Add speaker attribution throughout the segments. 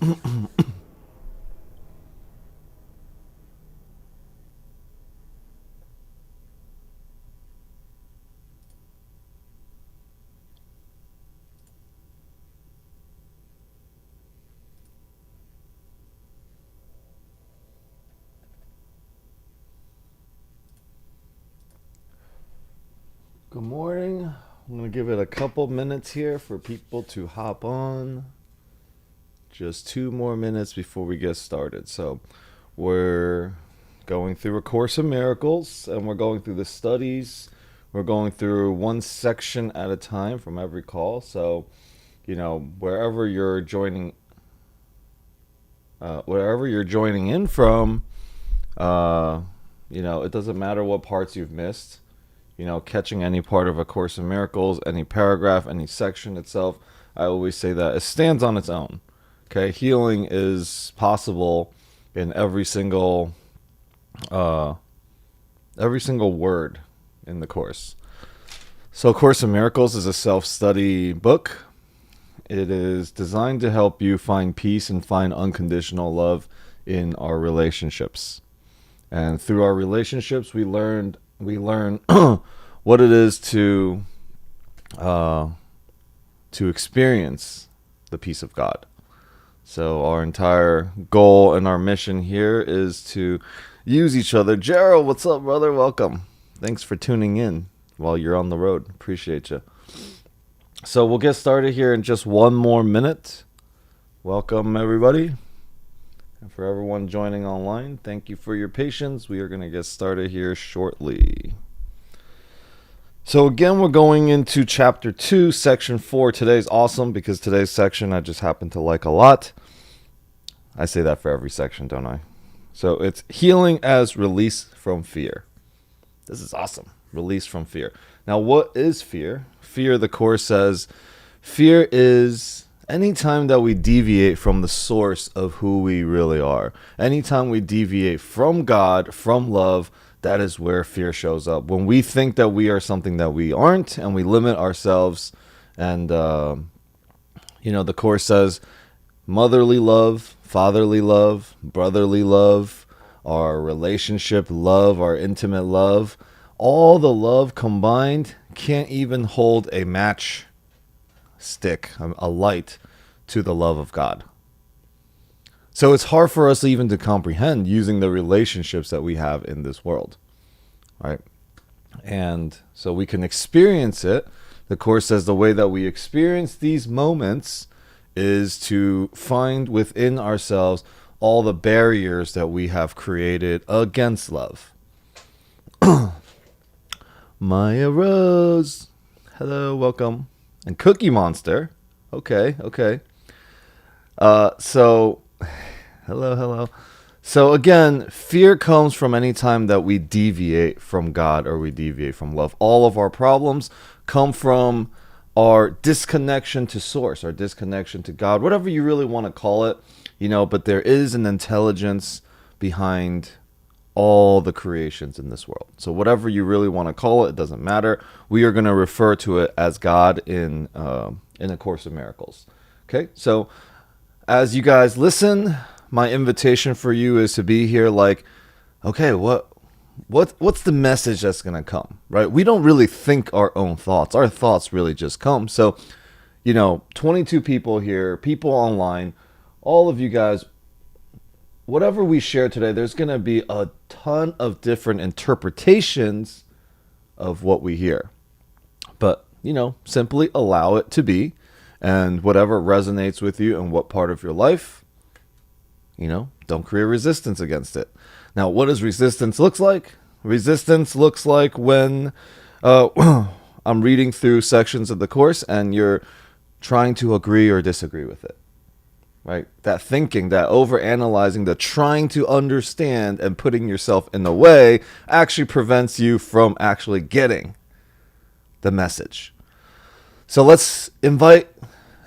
Speaker 1: Good morning. I'm going to give it a couple minutes here for people to hop on. Just 2 more minutes before we get started. So we're going through A Course in Miracles, and we're going through the studies. We're going through one section at a time from every call. So, wherever you're joining in from, it doesn't matter what parts you've missed. Catching any part of A Course in Miracles, any paragraph, any section itself, I always say that it stands on its own. Okay, healing is possible in every single word in the Course. So A Course in Miracles is a self-study book. It is designed to help you find peace and find unconditional love in our relationships. And through our relationships, we learn what it is to experience the peace of God. So our entire goal and our mission here is to use each other. Gerald, what's up, brother? Welcome. Thanks for tuning in while you're on the road. Appreciate you. So we'll get started here in just 1 more minute. Welcome, everybody. And for everyone joining online, thank you for your patience. We are going to get started here shortly. So again, we're going into chapter 2, section 4. Today's awesome because today's section I just happen to like a lot. I say that for every section, don't I? So it's healing as release from fear. This is awesome. Release from fear. Now, what is fear? Fear, the Course says, fear is anytime that we deviate from the source of who we really are. Anytime we deviate from God, from love, that is where fear shows up. When we think that we are something that we aren't and we limit ourselves. And, the Course says motherly love, fatherly love, brotherly love, our relationship love, our intimate love, all the love combined can't even hold a match stick, a light to the love of God. So it's hard for us even to comprehend using the relationships that we have in this world, right? And so we can experience it. The Course says the way that we experience these moments is to find within ourselves all the barriers that we have created against love. Maya Rose, hello, welcome. And Cookie Monster, okay. So, hello. So again, fear comes from any time that we deviate from God or we deviate from love. All of our problems come from our disconnection to source, our disconnection to God, whatever you really want to call it, but there is an intelligence behind all the creations in this world. So whatever you really want to call it, it doesn't matter. We are going to refer to it as God in A Course in Miracles. Okay, so as you guys listen, my invitation for you is to be here like, okay, what's the message that's going to come, right? We don't really think our own thoughts. Our thoughts really just come. So, 22 people here, people online, all of you guys, whatever we share today, there's going to be a ton of different interpretations of what we hear. But, simply allow it to be. And whatever resonates with you and what part of your life, don't create resistance against it. Now, what does resistance looks like? Resistance looks like when I'm reading through sections of the Course and you're trying to agree or disagree with it. Right? That thinking, that overanalyzing, the trying to understand and putting yourself in the way actually prevents you from actually getting the message. So let's invite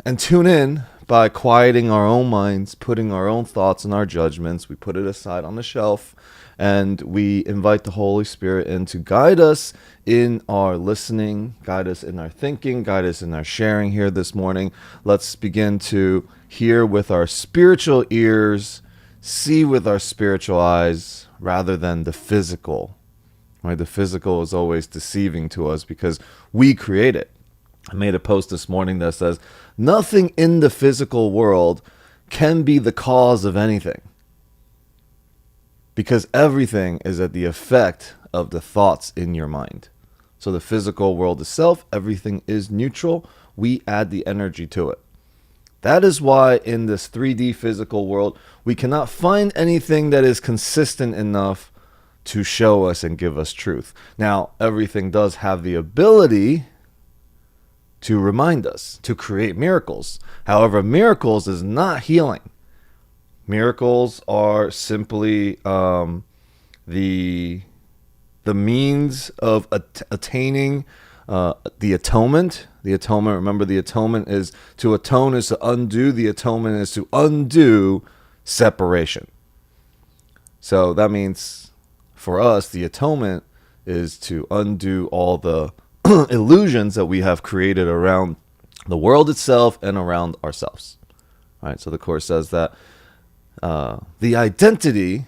Speaker 1: and tune in by quieting our own minds, putting our own thoughts and our judgments. We put it aside on the shelf and we invite the Holy Spirit in to guide us in our listening, guide us in our thinking, guide us in our sharing here this morning. Let's begin to hear with our spiritual ears, see with our spiritual eyes, rather than the physical. Right? The physical is always deceiving to us because we create it. I made a post this morning that says, nothing in the physical world can be the cause of anything, because everything is at the effect of the thoughts in your mind. So the physical world itself, everything is neutral. We add the energy to it. That is why in this 3D physical world, we cannot find anything that is consistent enough to show us and give us truth. Now, everything does have the ability to remind us, to create miracles. However, miracles is not healing. Miracles are simply the means of attaining the atonement. The atonement, remember, the atonement is to atone is to undo. The atonement is to undo separation. So that means for us, the atonement is to undo all the illusions that we have created around the world itself and around ourselves. All right, so the Course says that the identity,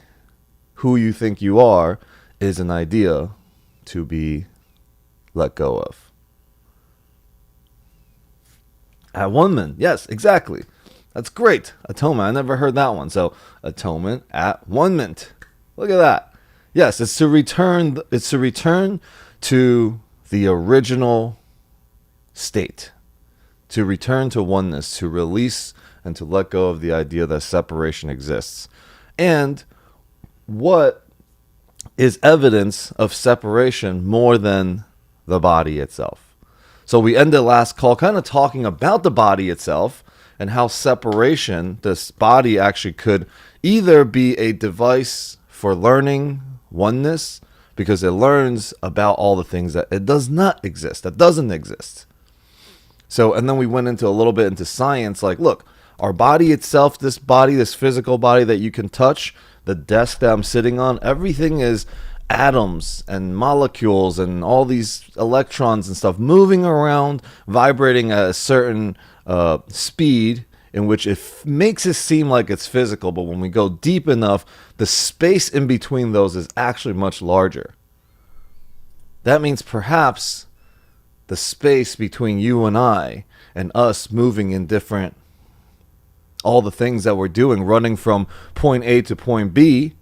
Speaker 1: who you think you are, is an idea to be let go of. Atonement, yes, exactly. That's great. Atonement, I never heard that one. So atonement, atonement. Look at that. Yes, it's to return. It's to return to the original state, to return to oneness, to release and to let go of the idea that separation exists. And what is evidence of separation more than the body itself? So we ended last call kind of talking about the body itself and how separation, this body actually could either be a device for learning oneness, because it learns about all the things that it does not exist, that doesn't exist. So, and then we went into a little bit into science, like, look, our body itself, this body, this physical body that you can touch, the desk that I'm sitting on, everything is atoms and molecules and all these electrons and stuff moving around, vibrating at a certain speed, in which it makes it seem like it's physical, but when we go deep enough, the space in between those is actually much larger. That means perhaps the space between you and I and us moving in different, all the things that we're doing, running from point A to point B,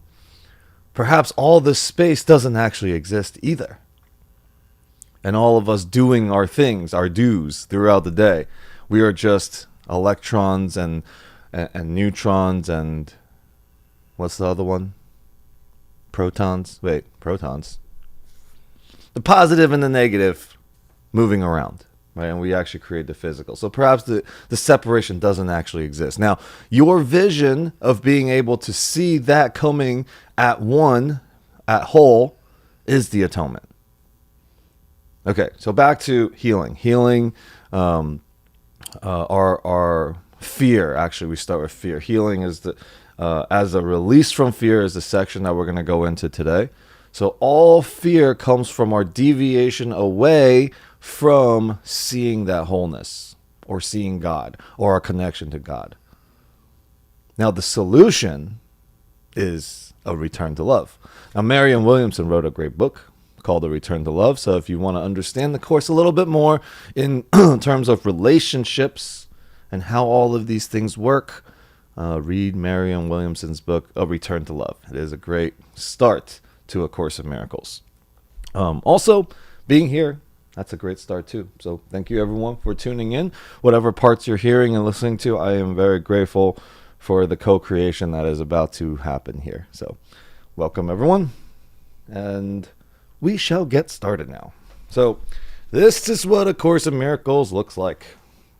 Speaker 1: perhaps all this space doesn't actually exist either. And all of us doing our things, our dues throughout the day, we are just electrons and neutrons and what's the other one? Protons. The positive and the negative moving around, right? And we actually create the physical. So perhaps the separation doesn't actually exist. Now, your vision of being able to see that coming at one, at whole, is the atonement. Okay, so back to healing. Healing, our fear. Actually, we start with fear. Healing is the as a release from fear is the section that we're going to go into today. So all fear comes from our deviation away from seeing that wholeness or seeing God or our connection to God. Now, the solution is a return to love. Now, Marianne Williamson wrote a great book called A Return to Love. So if you want to understand the Course a little bit more in terms of relationships and how all of these things work, read Marianne Williamson's book, A Return to Love. It is a great start to A Course in Miracles. Also, being here, that's a great start too. So thank you everyone for tuning in. Whatever parts you're hearing and listening to, I am very grateful for the co-creation that is about to happen here. So welcome everyone. And we shall get started now. So this is what A Course in Miracles looks like.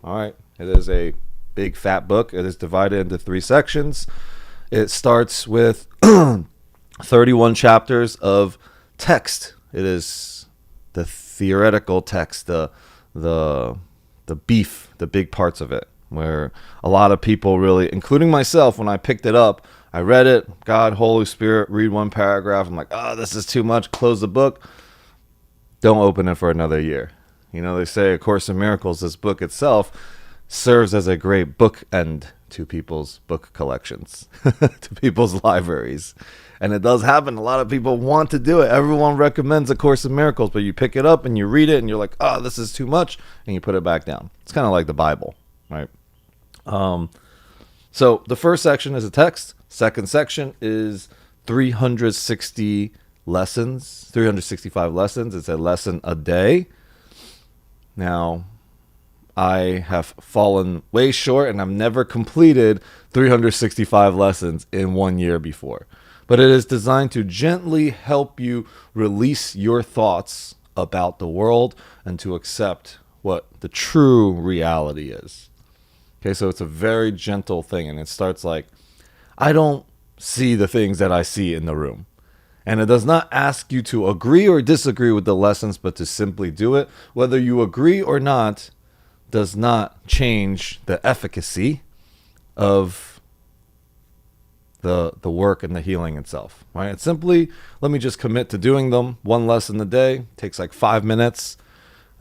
Speaker 1: All right. It is a big fat book. It is divided into 3 sections. It starts with 31 chapters of text. It is the theoretical text, the beef, the big parts of it, where a lot of people really, including myself, when I picked it up, I read it, God, Holy Spirit, read one paragraph. I'm like, oh, this is too much. Close the book. Don't open it for another year. They say A Course in Miracles, this book itself, serves as a great bookend to people's book collections, to people's libraries. And it does happen. A lot of people want to do it. Everyone recommends A Course in Miracles, but you pick it up and you read it and you're like, oh, this is too much. And you put it back down. It's kind of like the Bible, right? So the first section is a text. Second section is 365 lessons. It's a lesson a day. Now, I have fallen way short and I've never completed 365 lessons in 1 year before. But it is designed to gently help you release your thoughts about the world and to accept what the true reality is. Okay, so it's a very gentle thing, and it starts like, I don't see the things that I see in the room. And it does not ask you to agree or disagree with the lessons, but to simply do it. Whether you agree or not does not change the efficacy of the work and the healing itself, right? It's simply, let me just commit to doing them. One lesson a day takes like 5 minutes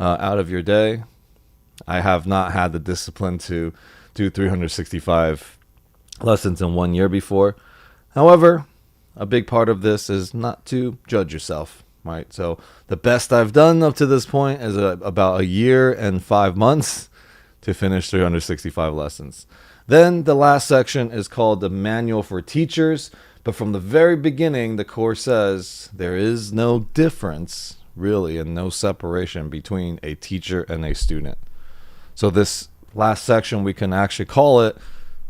Speaker 1: out of your day. I have not had the discipline to do 365 lessons in 1 year before. However, a big part of this is not to judge yourself, right? So the best I've done up to this point is about a year and 5 months to finish 365 lessons. Then the last section is called the Manual for Teachers. But from the very beginning, the Course says there is no difference, really, and no separation between a teacher and a student. So this last section, we can actually call it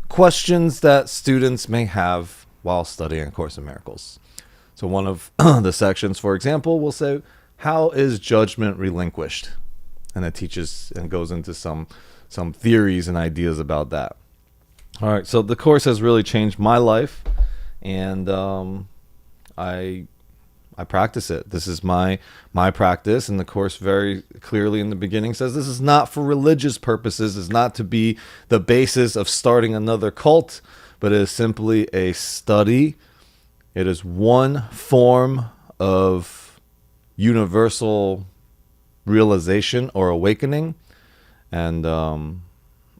Speaker 1: questions that students may have while studying A Course in Miracles. So one of the sections, for example, will say, how is judgment relinquished? And it teaches and goes into some theories and ideas about that. All right, so the Course has really changed my life, and I practice it. This is my practice, and the Course very clearly in the beginning says this is not for religious purposes. It's not to be the basis of starting another cult, but it is simply a study. It is one form of universal realization or awakening, and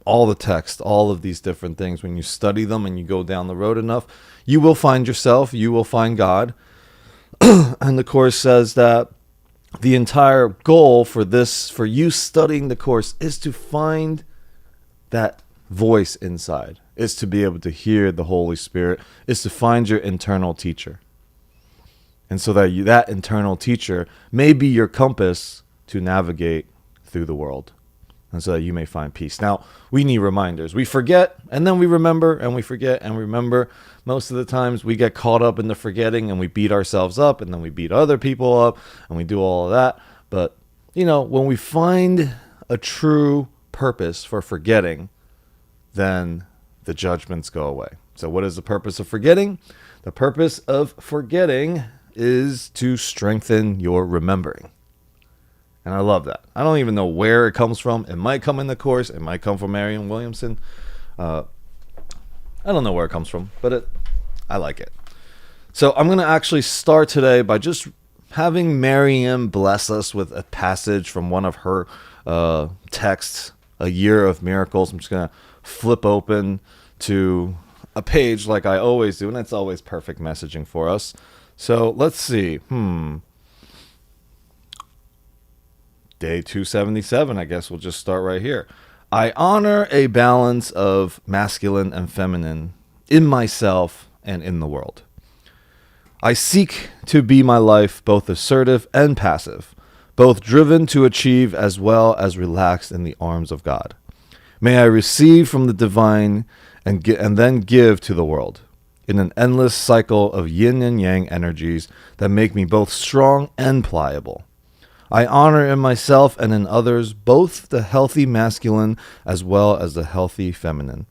Speaker 1: all the text, all of these different things, when you study them and you go down the road enough, you will find yourself, you will find God. And the Course says that the entire goal for you studying the Course, is to find that voice inside, is to be able to hear the Holy Spirit, is to find your internal teacher. And so that that internal teacher may be your compass to navigate through the world, and so that you may find peace. Now, we need reminders. We forget, and then we remember, and we forget, and remember. Most of the times, we get caught up in the forgetting, and we beat ourselves up, and then we beat other people up, and we do all of that. But, when we find a true purpose for forgetting, then the judgments go away. So what is the purpose of forgetting? The purpose of forgetting is to strengthen your remembering. And I love that. I don't even know where it comes from. It might come in the Course. It might come from Marianne Williamson. I don't know where it comes from, but I like it. So I'm going to actually start today by just having Marianne bless us with a passage from one of her texts, A Year of Miracles. I'm just going to flip open to a page like I always do, and it's always perfect messaging for us. So let's see. Day 277, I guess we'll just start right here. I honor a balance of masculine and feminine in myself and in the world. I seek to be my life both assertive and passive, both driven to achieve as well as relaxed in the arms of God. May I receive from the divine and then give to the world in an endless cycle of yin and yang energies that make me both strong and pliable. I honor in myself and in others both the healthy masculine as well as the healthy feminine,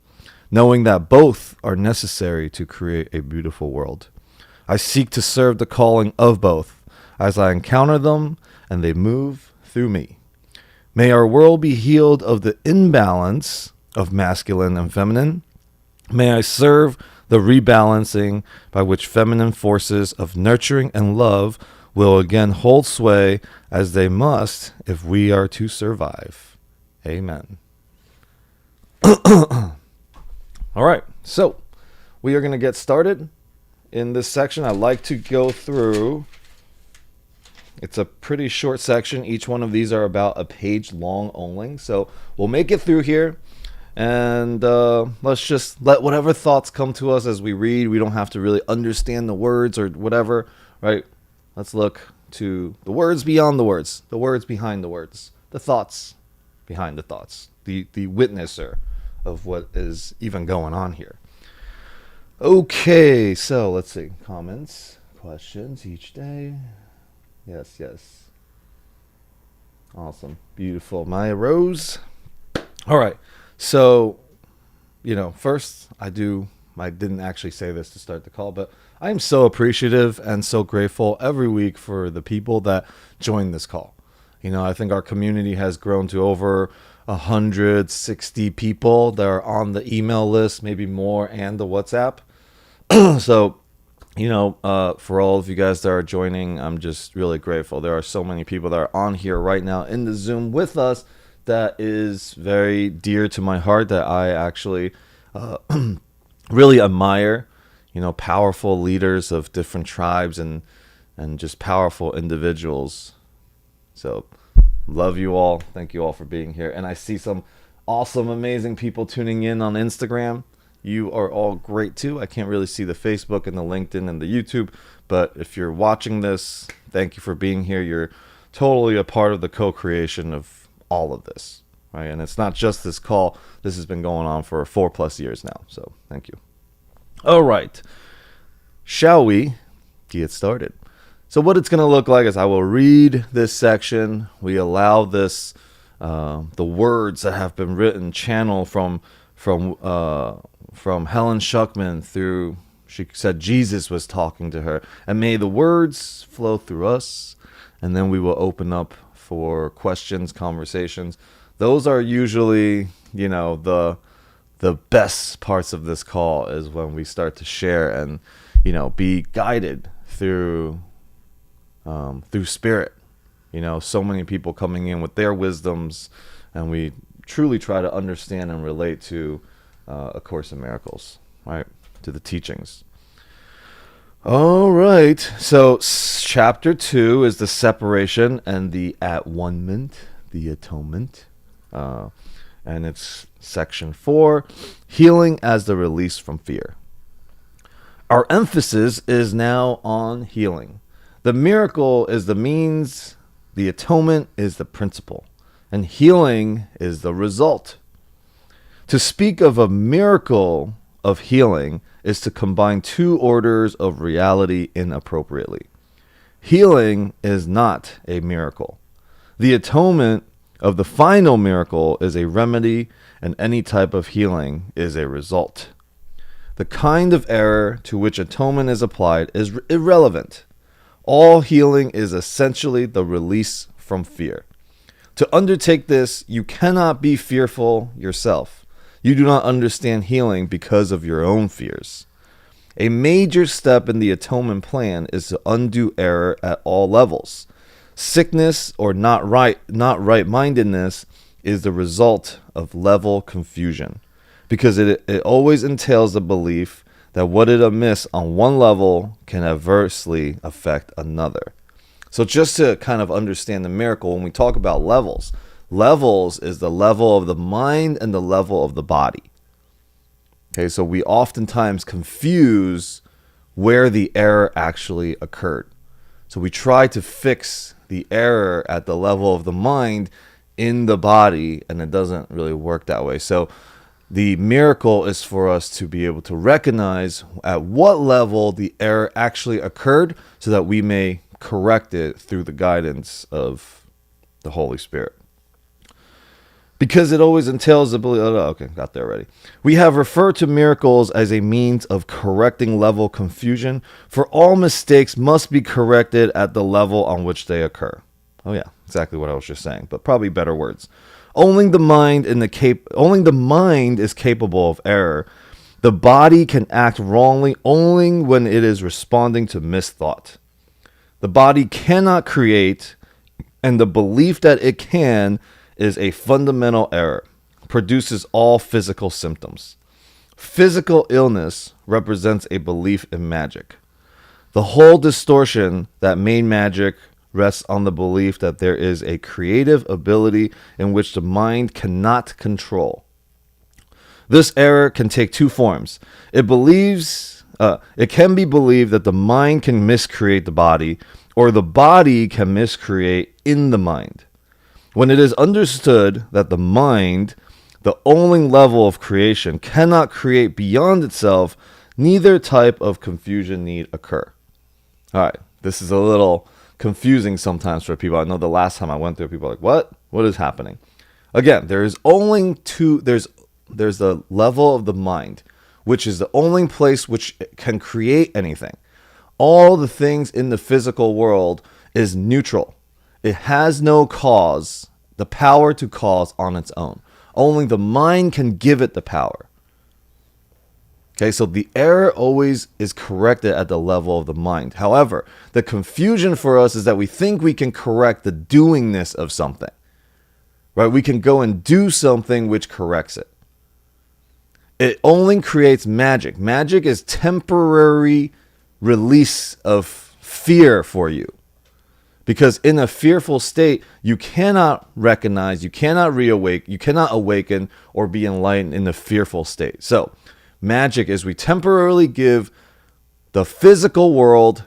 Speaker 1: knowing that both are necessary to create a beautiful world. I seek to serve the calling of both as I encounter them and they move through me. May our world be healed of the imbalance of masculine and feminine. May I serve the rebalancing by which feminine forces of nurturing and love will again hold sway as they must if we are to survive. Amen. All right, so we are going to get started in this section. I like to go through. It's a pretty short section. Each one of these are about a page long only. So we'll make it through here. And let's just let whatever thoughts come to us as we read. We don't have to really understand the words or whatever, right? Let's look to the words beyond the words behind the words, the thoughts behind the thoughts, the witnesser of what is even going on here. Okay, so let's see. Comments, questions each day. Yes. Awesome. Beautiful. Maya Rose. All right. So, first I didn't actually say this to start the call, but I am so appreciative and so grateful every week for the people that join this call. I think our community has grown to over 160 people that are on the email list, maybe more, and the WhatsApp. So, for all of you guys that are joining, I'm just really grateful. There are so many people that are on here right now in the Zoom with us that is very dear to my heart, that I actually really admire. Powerful leaders of different tribes and just powerful individuals. So, love you all. Thank you all for being here. And I see some awesome, amazing people tuning in on Instagram. You are all great too. I can't really see the Facebook and the LinkedIn and the YouTube, but if you're watching this, thank you for being here. You're totally a part of the co-creation of all of this, right? And it's not just this call. This has been going on for 4+ years now, so thank you. All right. Shall we get started? So what it's going to look like is I will read this section. We allow this, the words that have been written, channel from Helen Schuckman through, she said Jesus was talking to her. And may the words flow through us, and then we will open up for questions, conversations. Those are usually, the best parts of this call is when we start to share and, be guided through spirit. So many people coming in with their wisdoms, and we truly try to understand and relate to A Course in Miracles, right? To the teachings. All right. So chapter 2 is the separation and the at-one-ment, the atonement. And it's section 4, healing as the release from fear. Our emphasis is now on healing. The miracle is the means, the atonement is the principle, and healing is the result. To speak of a miracle of healing is to combine two orders of reality inappropriately. Healing is not a miracle. The atonement of the final miracle is a remedy, and any type of healing is a result. The kind of error to which atonement is applied is irrelevant. All healing is essentially the release from fear. To undertake this, you cannot be fearful yourself. You do not understand healing because of your own fears. A major step in the atonement plan is to undo error at all levels. Sickness or not right-mindedness is the result of level confusion, because it always entails the belief that what is amiss on one level can adversely affect another. So just to kind of understand the miracle, when we talk about levels is the level of the mind and the level of the body. Okay, so we oftentimes confuse where the error actually occurred. So we try to fix the error at the level of the mind in the body, and it doesn't really work that way. So the miracle is for us to be able to recognize at what level the error actually occurred so that we may correct it through the guidance of the Holy Spirit. Because it always entails the belief. Okay, got there already. We have referred to miracles as a means of correcting level confusion, for all mistakes must be corrected at the level on which they occur. Oh yeah, exactly what I was just saying, but probably better words. Only the mind is capable of error, The body can act wrongly only when it is responding to misthought. The body cannot create, and the belief that it can is a fundamental error, produces all physical symptoms. Physical illness represents a belief in magic. The whole distortion that made magic rests on the belief that there is a creative ability in which the mind cannot control. This error can take two forms. It can be believed that the mind can miscreate the body, or the body can miscreate in the mind. When it is understood that the mind, the only level of creation, cannot create beyond itself, neither type of confusion need occur. All right, this is a little confusing sometimes for people. I know the last time I went through, people were like, what? What is happening? Again, there's the level of the mind, which is the only place which can create anything. All the things in the physical world is neutral. It has no cause, the power to cause on its own. Only the mind can give it the power. Okay, so the error always is corrected at the level of the mind. However, the confusion for us is that we think we can correct the doingness of something. Right? We can go and do something which corrects it. It only creates magic. Magic is temporary release of fear for you. Because in a fearful state, you cannot recognize, you cannot awaken or be enlightened in the fearful state. So, magic is we temporarily give the physical world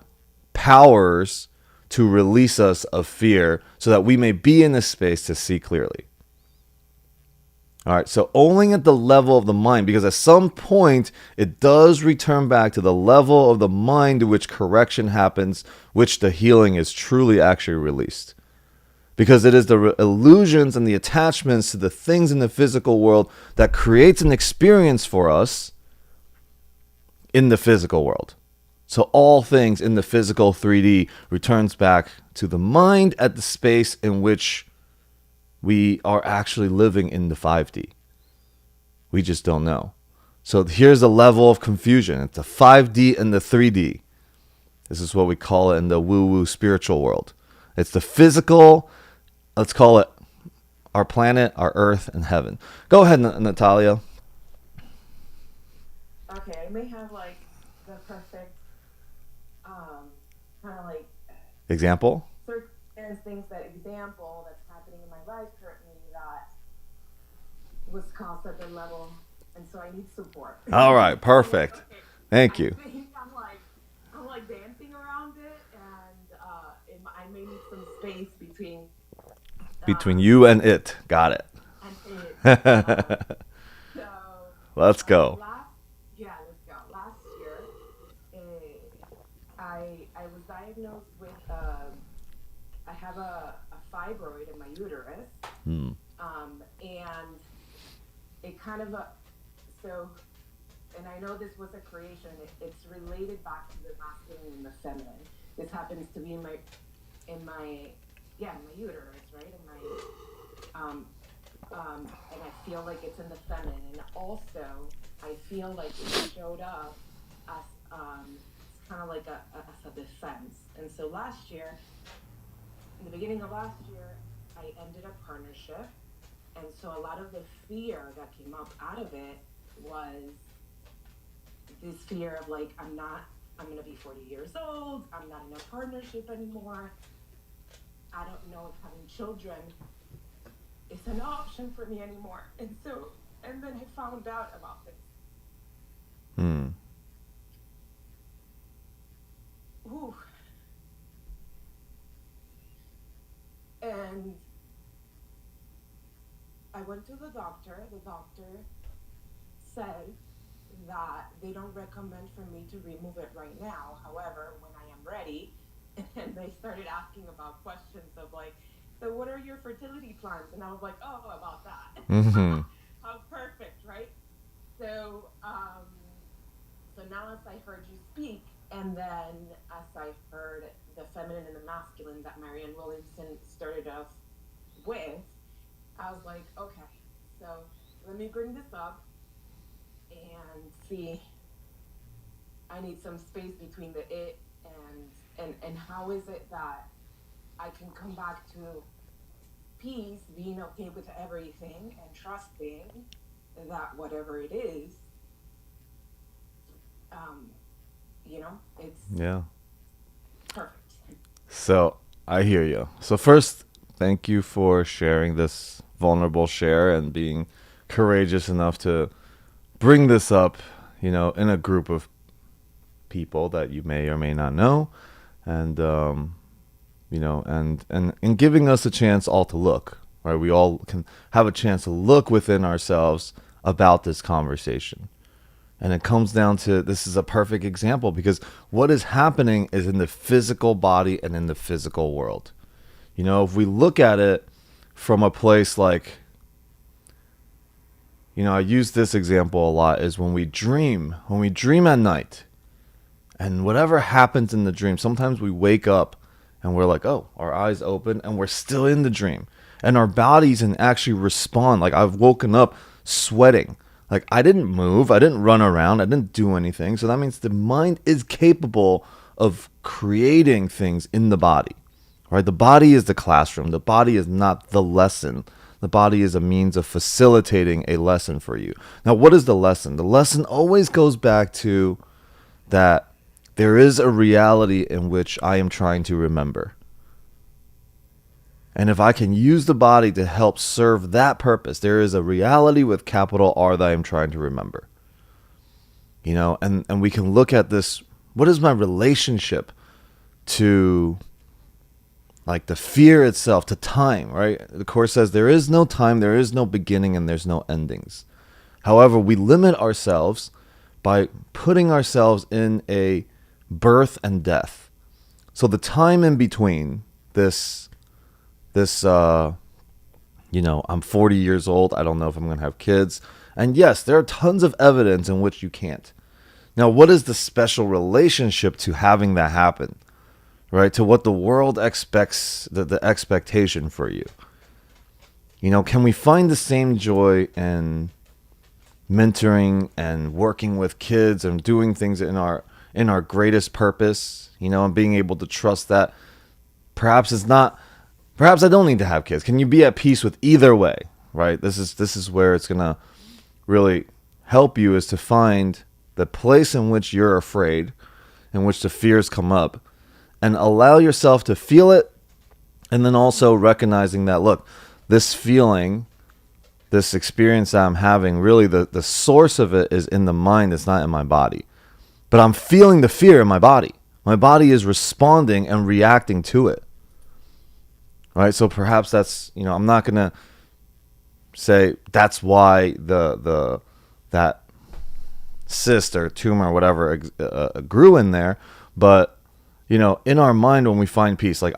Speaker 1: powers to release us of fear so that we may be in a space to see clearly. All right, so only at the level of the mind, because at some point it does return back to the level of the mind to which correction happens, which the healing is truly actually released. Because it is the illusions and the attachments to the things in the physical world that creates an experience for us in the physical world. So all things in the physical 3D returns back to the mind at the space in which we are actually living in the 5D. We just don't know. So here's a level of confusion. It's the 5D and the 3D. This is what we call it in the woo-woo spiritual world. It's the physical, let's call it our planet, our earth, and heaven. Go ahead, Natalia.
Speaker 2: Okay, I may have like the perfect kind of like
Speaker 1: Example?
Speaker 2: certain things that example that's happening in my life currently that was caused at the level, and so I need support.
Speaker 1: All right,
Speaker 2: So I'm like,
Speaker 1: perfect.
Speaker 2: okay,
Speaker 1: Thank
Speaker 2: I
Speaker 1: you.
Speaker 2: think I'm like dancing around it, and I may need some space
Speaker 1: Between
Speaker 2: um
Speaker 1: you and it. Got it.
Speaker 2: and it. So
Speaker 1: Let's go.
Speaker 2: last yeah, let's go. Last year, I was diagnosed with I have a fibroid in my uterus,
Speaker 1: Hmm.
Speaker 2: and it kind of so and I know this was a creation. It's related back to the masculine and the feminine. This happens to be in my yeah, in my uterus, right? In my and I feel like it's in the feminine, and also I feel like it showed up as kind of like as a defense. And so last year, in the beginning of last year, I ended a partnership, and so a lot of the fear that came up out of it was this fear of like I'm gonna be 40 years old, I'm not in a partnership anymore, I don't know if having children is an option for me anymore. And then I found out about this.
Speaker 1: Hmm.
Speaker 2: Ooh. And I went to the doctor. The doctor said that they don't recommend for me to remove it right now. However, when I am ready, and they started asking about questions of like, so what are your fertility plans? And I was like, oh, about that.
Speaker 1: Mm-hmm.
Speaker 2: How perfect, right? So, so now as I heard you speak, and then as I heard the feminine and the masculine that Marianne Williamson started off with, I was like, okay, so let me bring this up. and see, I need some space between the it and how is it that I can come back to peace, being okay with everything and trusting that whatever it is, um, it's
Speaker 1: Yeah.
Speaker 2: perfect.
Speaker 1: So I hear you. So first, thank you for sharing this vulnerable share and being courageous enough to bring this up, in a group of people that you may or may not know, and and giving us a chance all to look. Right, we all can have a chance to look within ourselves about this conversation. And it comes down to, this is a perfect example, because what is happening is in the physical body and in the physical world. If we look at it from a place like, I use this example a lot, is when we dream at night, and whatever happens in the dream, sometimes we wake up and we're like, oh, our eyes open and we're still in the dream. And our bodies can actually respond. Like, I've woken up sweating. Like, I didn't move, I didn't run around, I didn't do anything. So that means the mind is capable of creating things in the body. Right? The body is the classroom. The body is not the lesson. The body is a means of facilitating a lesson for you. Now, what is the lesson? The lesson always goes back to that there is a reality in which I am trying to remember. And if I can use the body to help serve that purpose, there is a reality with capital R that I am trying to remember. And we can look at this. What is my relationship to, like, the fear itself, to time, right? The Course says there is no time, there is no beginning, and there's no endings. However, we limit ourselves by putting ourselves in a birth and death. So the time in between this, I'm 40 years old. I don't know if I'm going to have kids. And yes, there are tons of evidence in which you can't. Now, what is the special relationship to having that happen? Right? To what the world expects, the expectation for you. Can we find the same joy in mentoring and working with kids and doing things in our greatest purpose, and being able to trust that perhaps I don't need to have kids. Can you be at peace with either way, right? This is where it's going to really help you, is to find the place in which you're afraid, in which the fears come up, and allow yourself to feel it. And then also recognizing that, look, this feeling, this experience that I'm having, really the source of it is in the mind. It's not in my body. But I'm feeling the fear in my body. My body is responding and reacting to it. Right? So perhaps that's, I'm not going to say that's why that cyst or tumor or whatever grew in there. But, in our mind, when we find peace, like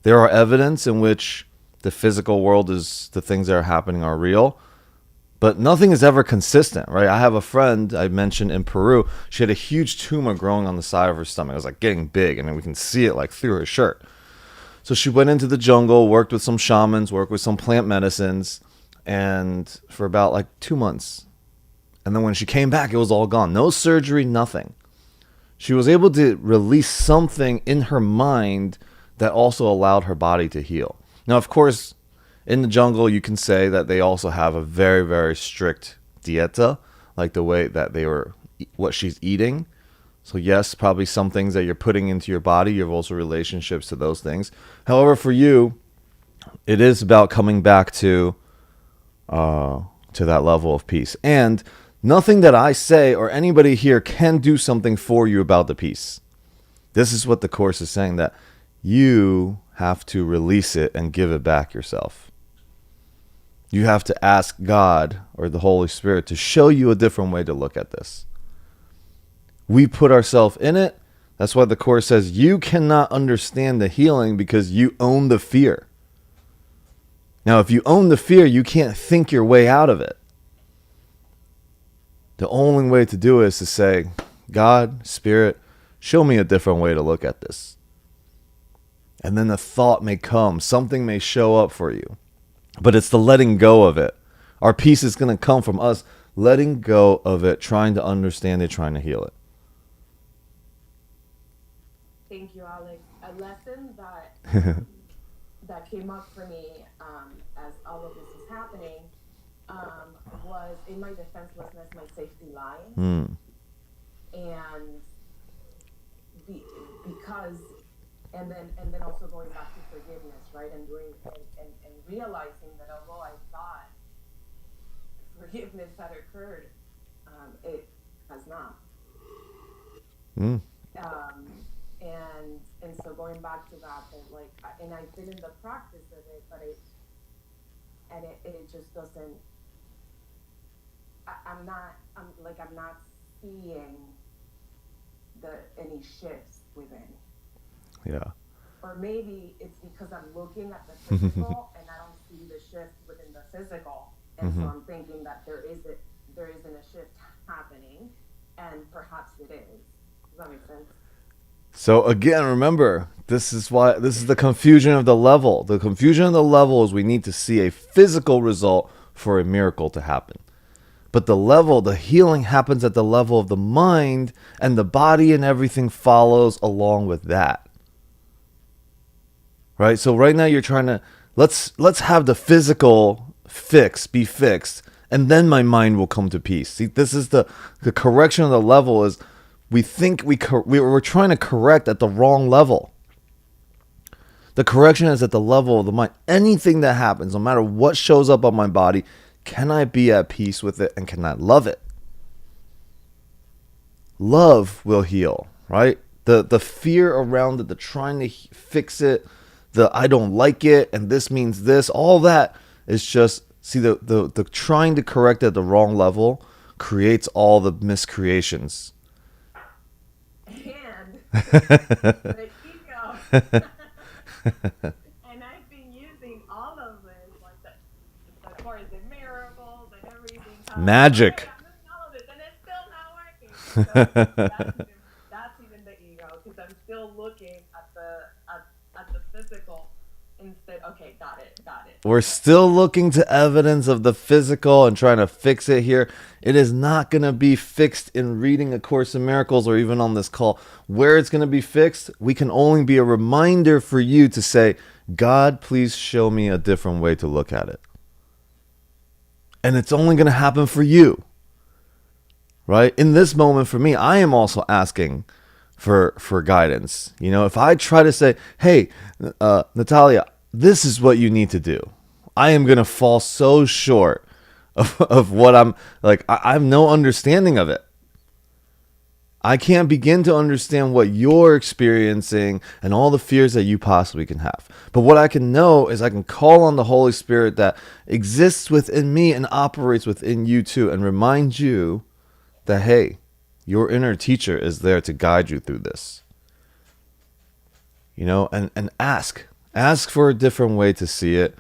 Speaker 1: there are evidence in which the physical world is, the things that are happening are real. But nothing is ever consistent, right? I have a friend I mentioned in Peru. She had a huge tumor growing on the side of her stomach. It was like getting big, and we can see it like through her shirt. So she went into the jungle, worked with some shamans, worked with some plant medicines, and for about like 2 months. And then when she came back, it was all gone. No surgery, nothing. She was able to release something in her mind that also allowed her body to heal. Now, of course, in the jungle, you can say that they also have a very, very strict dieta, like the way that what she's eating. So yes, probably some things that you're putting into your body, you have also relationships to those things. However, for you, it is about coming back to that level of peace. And nothing that I say or anybody here can do something for you about the peace. This is what the Course is saying, that you have to release it and give it back yourself. You have to ask God or the Holy Spirit to show you a different way to look at this. We put ourselves in it. That's why the Course says you cannot understand the healing because you own the fear. Now, if you own the fear, you can't think your way out of it. The only way to do it is to say, God, Spirit, show me a different way to look at this. And then a thought may come. Something may show up for you. But it's the letting go of it. Our peace is going to come from us letting go of it, trying to understand it, trying to heal it.
Speaker 2: Thank you, Alex. A lesson that that came up for me as all of this was happening was in my defenselessness, my safety line,
Speaker 1: Mm.
Speaker 2: and because and then also going back to forgiveness, right? And doing and realizing that although I thought forgiveness had occurred, it has not.
Speaker 1: Mm.
Speaker 2: Um, and so going back to that, like, and I've been in the practice of it, but it just doesn't. I'm not seeing any shifts within.
Speaker 1: Yeah.
Speaker 2: Or maybe it's because I'm looking at the physical and I don't see the shift within the physical, and so I'm thinking that there isn't a shift happening, and perhaps it is. Does that make sense?
Speaker 1: So again, remember, this is the confusion of the level. The confusion of the level is we need to see a physical result for a miracle to happen. But the healing happens at the level of the mind, and the body and everything follows along with that. Right? So right now you're trying to, let's have the physical be fixed, and then my mind will come to peace. See, this is the correction of the level is we think we're trying to correct at the wrong level. The correction is at the level of the mind. Anything that happens, no matter what shows up on my body, can I be at peace with it and can I love it? Love will heal, right? The fear around it, the trying to fix it, the I don't like it and this means this, all that is just, see, the trying to correct it at the wrong level creates all the miscreations.
Speaker 2: And the ego. And I've been using all of this, like the course in miracles and everything.
Speaker 1: Magic.
Speaker 2: I'm doing all of this, and it's still not working. So that's even the ego, because I'm still looking at the physical instead. Okay, got it.
Speaker 1: We're still looking to evidence of the physical and trying to fix it here. It is not going to be fixed in reading A Course in Miracles or even on this call. Where it's going to be fixed, we can only be a reminder for you to say, God, please show me a different way to look at it. And it's only going to happen for you. Right? In this moment for me, I am also asking for guidance. You know, if I try to say, hey, Natalia, this is what you need to do, I am going to fall so short of what I'm like. I have no understanding of it. I can't begin to understand what you're experiencing and all the fears that you possibly can have. But what I can know is I can call on the Holy Spirit that exists within me and operates within you too, and remind you that, hey, your inner teacher is there to guide you through this. You know, and ask for a different way to see it.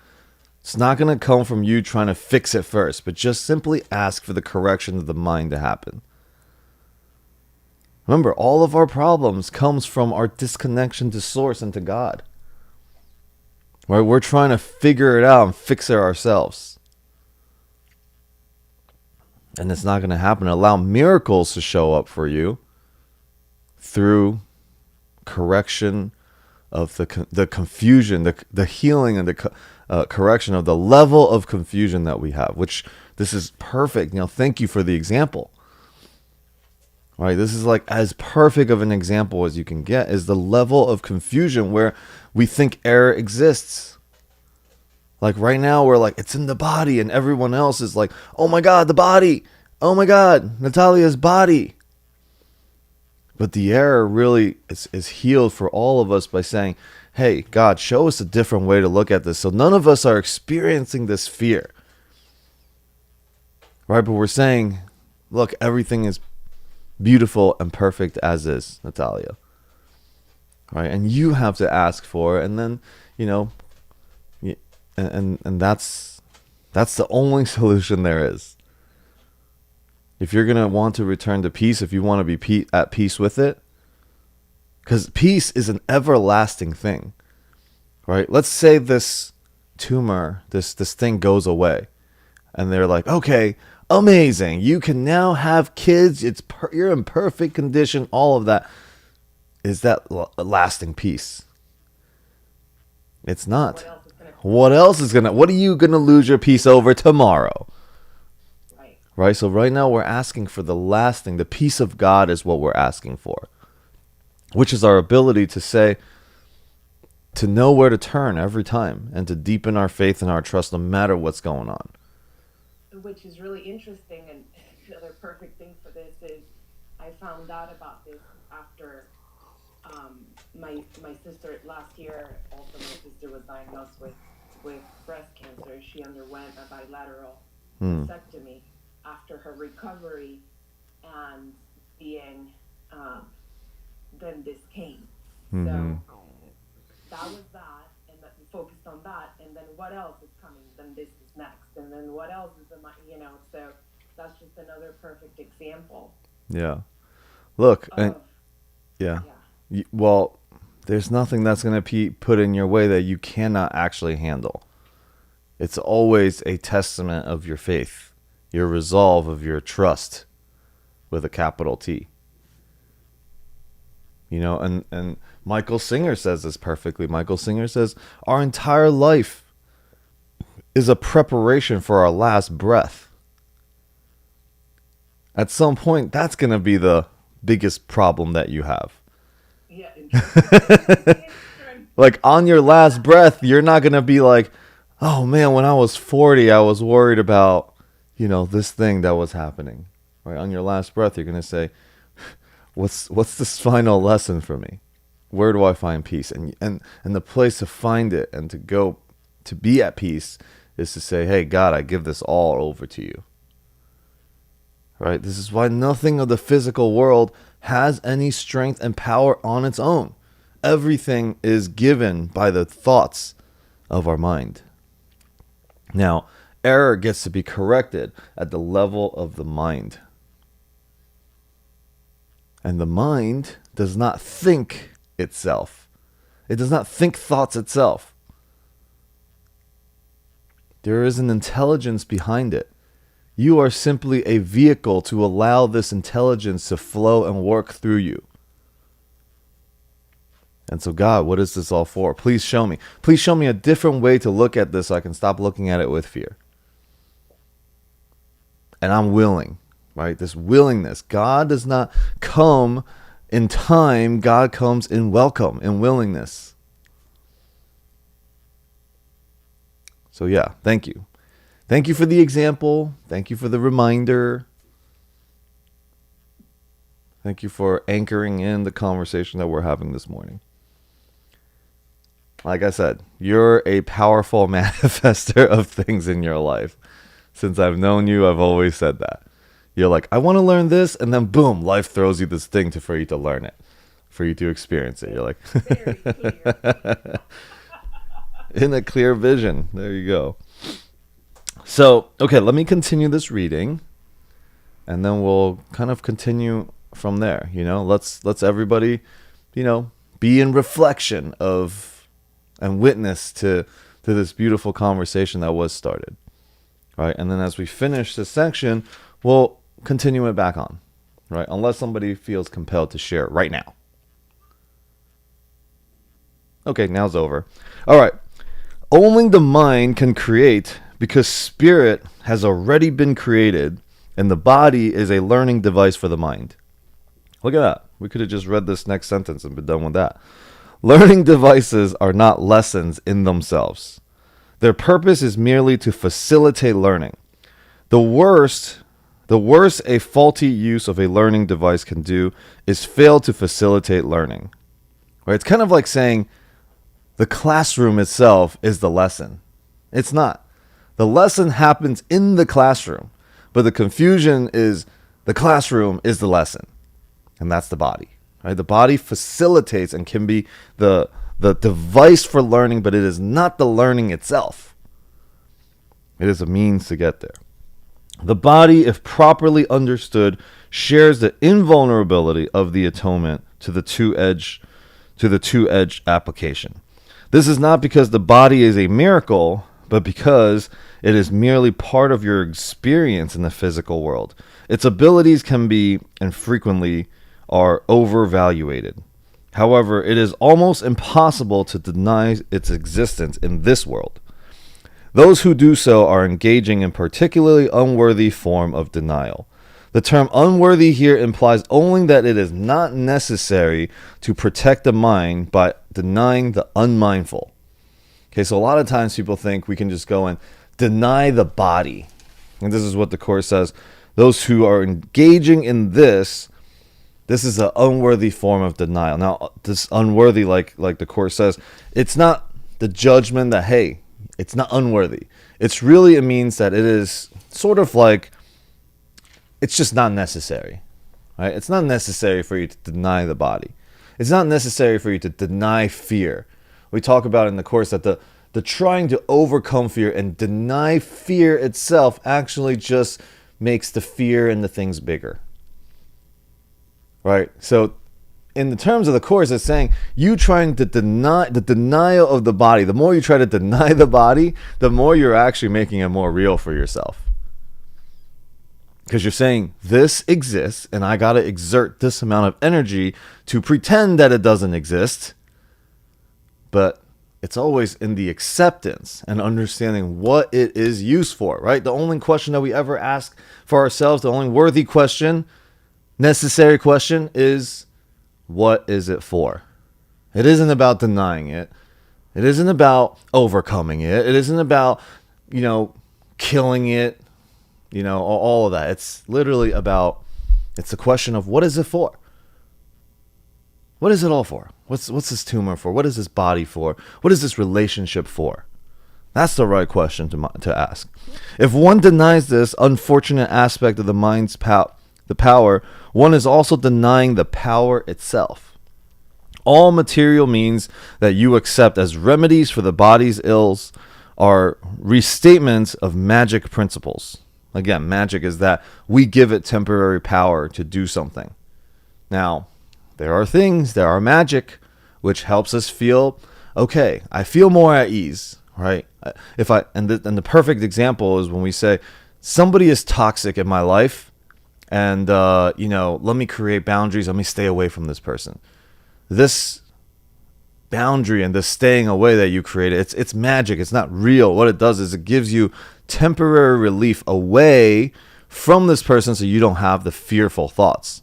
Speaker 1: It's not going to come from you trying to fix it first, but just simply ask for the correction of the mind to happen. Remember, all of our problems comes from our disconnection to Source and to God. Right? We're trying to figure it out and fix it ourselves. And it's not going to happen. Allow miracles to show up for you through correction of the confusion, the healing and the correction of the level of confusion that we have, which this is perfect. You know, thank you for the example. All right, this is like as perfect of an example as you can get, is the level of confusion where we think error exists. Like right now, we're like, it's in the body, and everyone else is like, oh my God, the body. Oh my God, Natalia's body. But the error really is healed for all of us by saying, hey, God, show us a different way to look at this. So none of us are experiencing this fear. Right? But we're saying, look, everything is beautiful and perfect as is, Natalia. Right? And you have to ask for it. And then, you know, and that's the only solution there is. If you're going to want to return to peace, if you want to be at peace with it, because peace is an everlasting thing, right? Let's say this tumor, this thing goes away, and they're like, okay, Amazing. You can now have kids. You're in perfect condition. All of that. Is that lasting peace? It's not. What are you going to lose your peace over tomorrow? Right? So right now we're asking for the lasting. The peace of God is what we're asking for, which is our ability to say, to know where to turn every time and to deepen our faith and our trust no matter what's going on.
Speaker 2: Which is really interesting, and another perfect thing for this is I found out about this after my sister last year. Also, my sister was diagnosed with breast cancer. She underwent a bilateral mastectomy after her recovery, and being then this came. So that was that, and that we focused on that, and then what else is coming? Then this is next, and then what else is so that's just another perfect example.
Speaker 1: Yeah. Look, and well, there's nothing that's going to be put in your way that you cannot actually handle. It's always a testament of your faith, your resolve, of your trust with a capital T. And Michael Singer says this perfectly. Michael Singer says, our entire life is a preparation for our last breath. At some point, that's going to be the biggest problem that you have.
Speaker 2: Yeah.
Speaker 1: Like on your last breath, you're not going to be like, oh man, when I was 40, I was worried about, this thing that was happening. Right? On your last breath, you're going to say, what's this final lesson for me? Where do I find peace? And the place to find it and to go to be at peace is to say, hey, God, I give this all over to you. Right? This is why nothing of the physical world has any strength and power on its own. Everything is given by the thoughts of our mind. Now, error gets to be corrected at the level of the mind. And the mind does not think itself. It does not think thoughts itself. There is an intelligence behind it. You are simply a vehicle to allow this intelligence to flow and work through you. And so, God, what is this all for? Please show me. Please show me a different way to look at this so I can stop looking at it with fear. And I'm willing, right? This willingness. God does not come in time. God comes in welcome, in willingness. So, yeah, thank you. Thank you for the example. Thank you for the reminder. Thank you for anchoring in the conversation that we're having this morning. Like I said, you're a powerful manifester of things in your life. Since I've known you, I've always said that. You're like, I want to learn this, and then boom, life throws you this thing for you to learn it, for you to experience it. You're like,
Speaker 2: very clear.
Speaker 1: in a clear vision. There you go. So, okay, let me continue this reading, and then we'll kind of continue from there. Let's everybody, be in reflection of and witness to this beautiful conversation that was started. Right? And then as we finish this section, we'll continue it back on. Right? Unless somebody feels compelled to share right now. Okay, now it's over. All right. Only the mind can create, because spirit has already been created and the body is a learning device for the mind. Look at that. We could have just read this next sentence and been done with that. Learning devices are not lessons in themselves. Their purpose is merely to facilitate learning. The worst a faulty use of a learning device can do is fail to facilitate learning. Right? It's kind of like saying the classroom itself is the lesson. It's not. The lesson happens in the classroom, but the confusion is the classroom is the lesson, and that's the body. Right? The body facilitates and can be the device for learning, but it is not the learning itself. It is a means to get there. The body, if properly understood, shares the invulnerability of the atonement to the two-edge application. This is not because the body is a miracle, but because it is merely part of your experience in the physical world. Its abilities can be, and frequently are, overvaluated. However, it is almost impossible to deny its existence in this world. Those who do so are engaging in particularly unworthy form of denial. The term unworthy here implies only that it is not necessary to protect the mind by denying the unmindful. Okay, so a lot of times people think we can just go and deny the body. And this is what the Course says. Those who are engaging in this is an unworthy form of denial. Now, this unworthy, like the Course says, it's not the judgment that, hey, it's not unworthy. It means that it is sort of like, it's just not necessary. Right? It's not necessary for you to deny the body. It's not necessary for you to deny fear. We talk about in the Course that the trying to overcome fear and deny fear itself actually just makes the fear and the things bigger. Right? So in the terms of the Course, it's saying you trying to deny the denial of the body. The more you try to deny the body, the more you're actually making it more real for yourself. Because you're saying this exists and I got to exert this amount of energy to pretend that it doesn't exist. But it's always in the acceptance and understanding what it is used for, right? The only question that we ever ask for ourselves, the only worthy question, necessary question is, what is it for? It isn't about denying it. It isn't about overcoming it. It isn't about, killing it, all of that. It's literally about, it's the question of what is it for? What is it all for? What's this tumor for? What is this body for? What is this relationship for? That's the right question to ask. If one denies this unfortunate aspect of the mind's the power, one is also denying the power itself. All material means that you accept as remedies for the body's ills are restatements of magic principles. Again, magic is that we give it temporary power to do something. Now, there are magic, which helps us feel, okay, I feel more at ease, right? And the perfect example is when we say, somebody is toxic in my life, and, let me create boundaries, let me stay away from this person. This boundary and the staying away that you created, it's magic, it's not real. What it does is it gives you temporary relief away from this person so you don't have the fearful thoughts.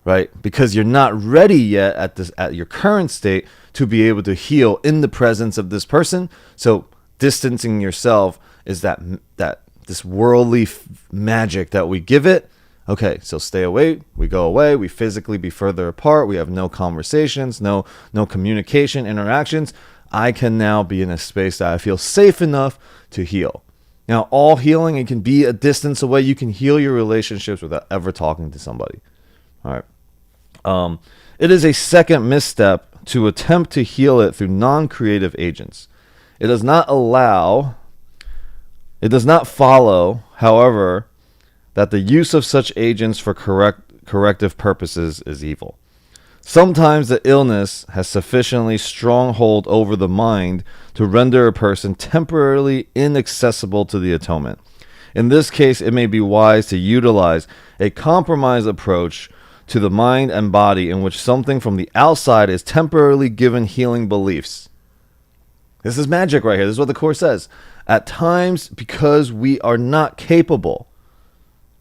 Speaker 1: Right? Because you're not ready yet at your current state to be able to heal in the presence of this person. So distancing yourself is that this worldly magic that we give it. Okay, so stay away. We go away. We physically be further apart. We have no conversations, no communication, interactions. I can now be in a space that I feel safe enough to heal. Now, all healing, it can be a distance away. You can heal your relationships without ever talking to somebody. All right. It is a second misstep to attempt to heal it through non-creative agents. It does not follow, however, that the use of such agents for corrective purposes is evil. Sometimes the illness has sufficiently strong hold over the mind to render a person temporarily inaccessible to the atonement. In this case, it may be wise to utilize a compromise approach to the mind and body in which something from the outside is temporarily given healing beliefs. This is magic right here. This is what the Course says. At times, because we are not capable,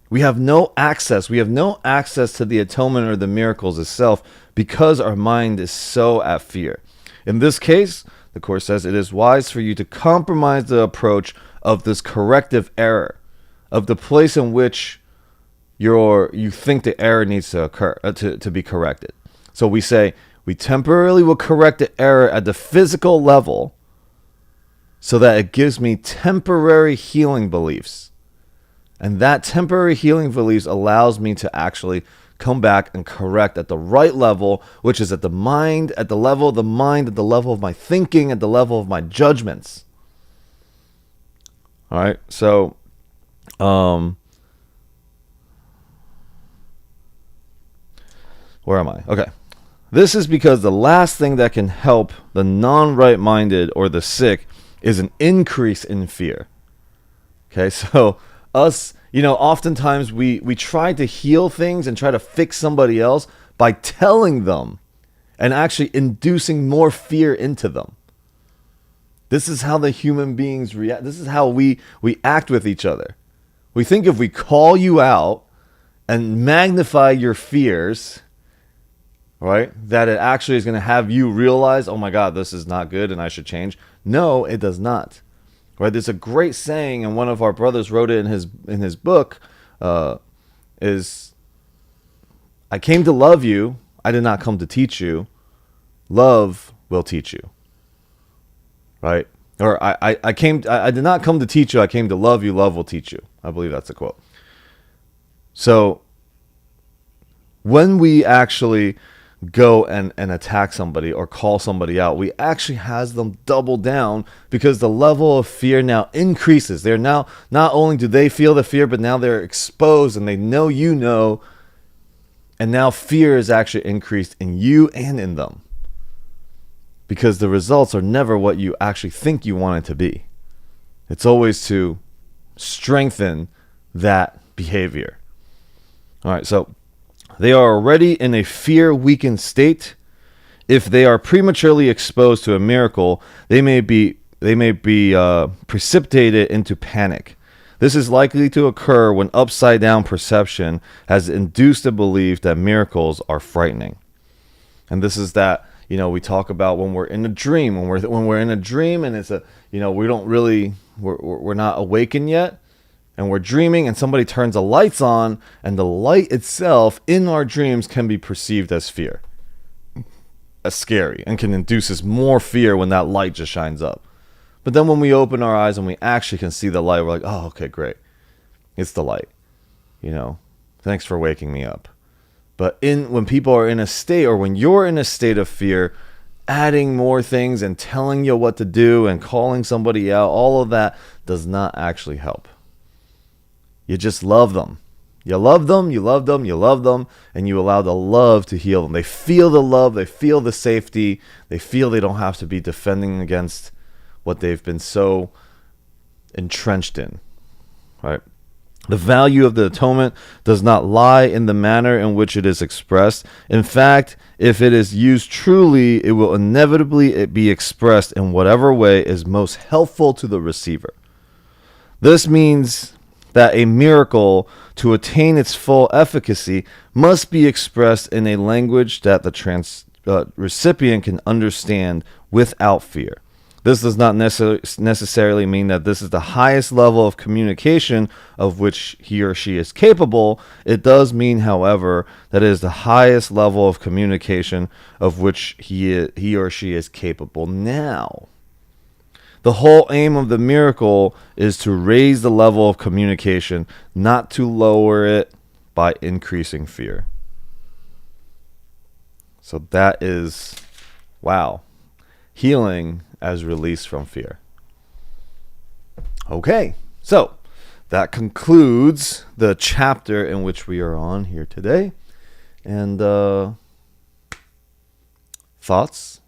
Speaker 1: we have no access. We have no access to the atonement or the miracles itself because our mind is so at fear. In this case, the Course says it is wise for you to compromise the approach of this corrective error, of the place in which you think the error needs to occur, to be corrected. So we say, we temporarily will correct the error at the physical level so that it gives me temporary healing beliefs. And that temporary healing beliefs allows me to actually come back and correct at the right level, which is at the mind, at the level of the mind, at the level of my thinking, at the level of my judgments. All right, so, where am I? Okay. This is because the last thing that can help the non-right-minded or the sick is an increase in fear. Okay, so us, oftentimes we try to heal things and try to fix somebody else by telling them and actually inducing more fear into them. This is how the human beings react. This is how we act with each other. We think if we call you out and magnify your fears, right, that it actually is going to have you realize, oh my God, this is not good and I should change. No, it does not. Right? There's a great saying, and one of our brothers wrote it in his book, is, I came to love you. I did not come to teach you. Love will teach you. Right? Or I did not come to teach you. I came to love you. Love will teach you. I believe that's a quote. So when we actually go and attack somebody or call somebody out, we actually has them double down because the level of fear now increases. They're now, not only do they feel the fear, but now they're exposed and they know, and now fear is actually increased in you and in them because the results are never what you actually think you want it to be. It's always to strengthen that behavior. All right, so they are already in a fear-weakened state. If they are prematurely exposed to a miracle, they may be precipitated into panic. This is likely to occur when upside-down perception has induced a belief that miracles are frightening. And this is that, we talk about when we're in a dream. When we're in a dream and it's we're not awakened yet. And we're dreaming and somebody turns the lights on and the light itself in our dreams can be perceived as fear. As scary and can induce us more fear when that light just shines up. But then when we open our eyes and we actually can see the light, we're like, oh, okay, great. It's the light. Thanks for waking me up. But when people are in a state, or when you're in a state of fear, adding more things and telling you what to do and calling somebody out, all of that does not actually help. You just love them. You love them, you love them, you love them, and you allow the love to heal them. They feel the love, they feel the safety, they feel they don't have to be defending against what they've been so entrenched in. Right? The value of the atonement does not lie in the manner in which it is expressed. In fact, if it is used truly, it will inevitably be expressed in whatever way is most helpful to the receiver. This means that a miracle, to attain its full efficacy, must be expressed in a language that the recipient can understand without fear. This does not necessarily mean that this is the highest level of communication of which he or she is capable. It does mean, however, that it is the highest level of communication of which he or she is capable now. The whole aim of the miracle is to raise the level of communication, not to lower it by increasing fear. So that is, wow, healing as release from fear. Okay, so that concludes the chapter in which we are on here today. And thoughts?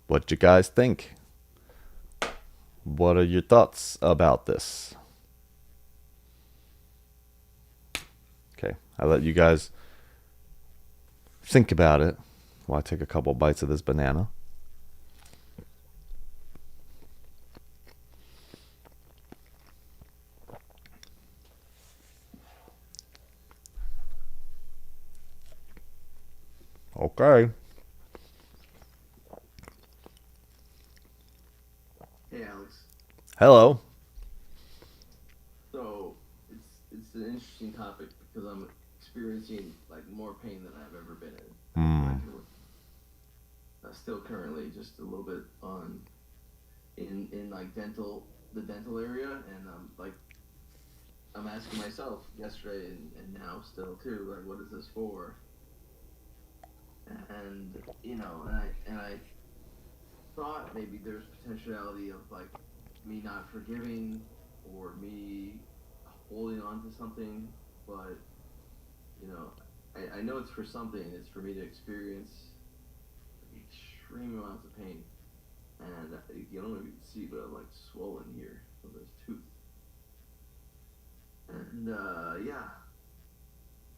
Speaker 1: What you guys think? What are your thoughts about this? Okay, I let you guys think about it while I take a couple bites of this banana. Okay.
Speaker 3: Hey Alex.
Speaker 1: Hello.
Speaker 3: So it's an interesting topic because I'm experiencing like more pain than I've ever been in. Still currently just a little bit on in like the dental area, and I'm asking myself yesterday and now still too, like, what is this for? And and I thought maybe there's potentiality of like me not forgiving or me holding on to something, but I know it's for something. It's for me to experience extreme amounts of pain. And you don't know if you can see, but I'm like swollen here from this tooth. And yeah,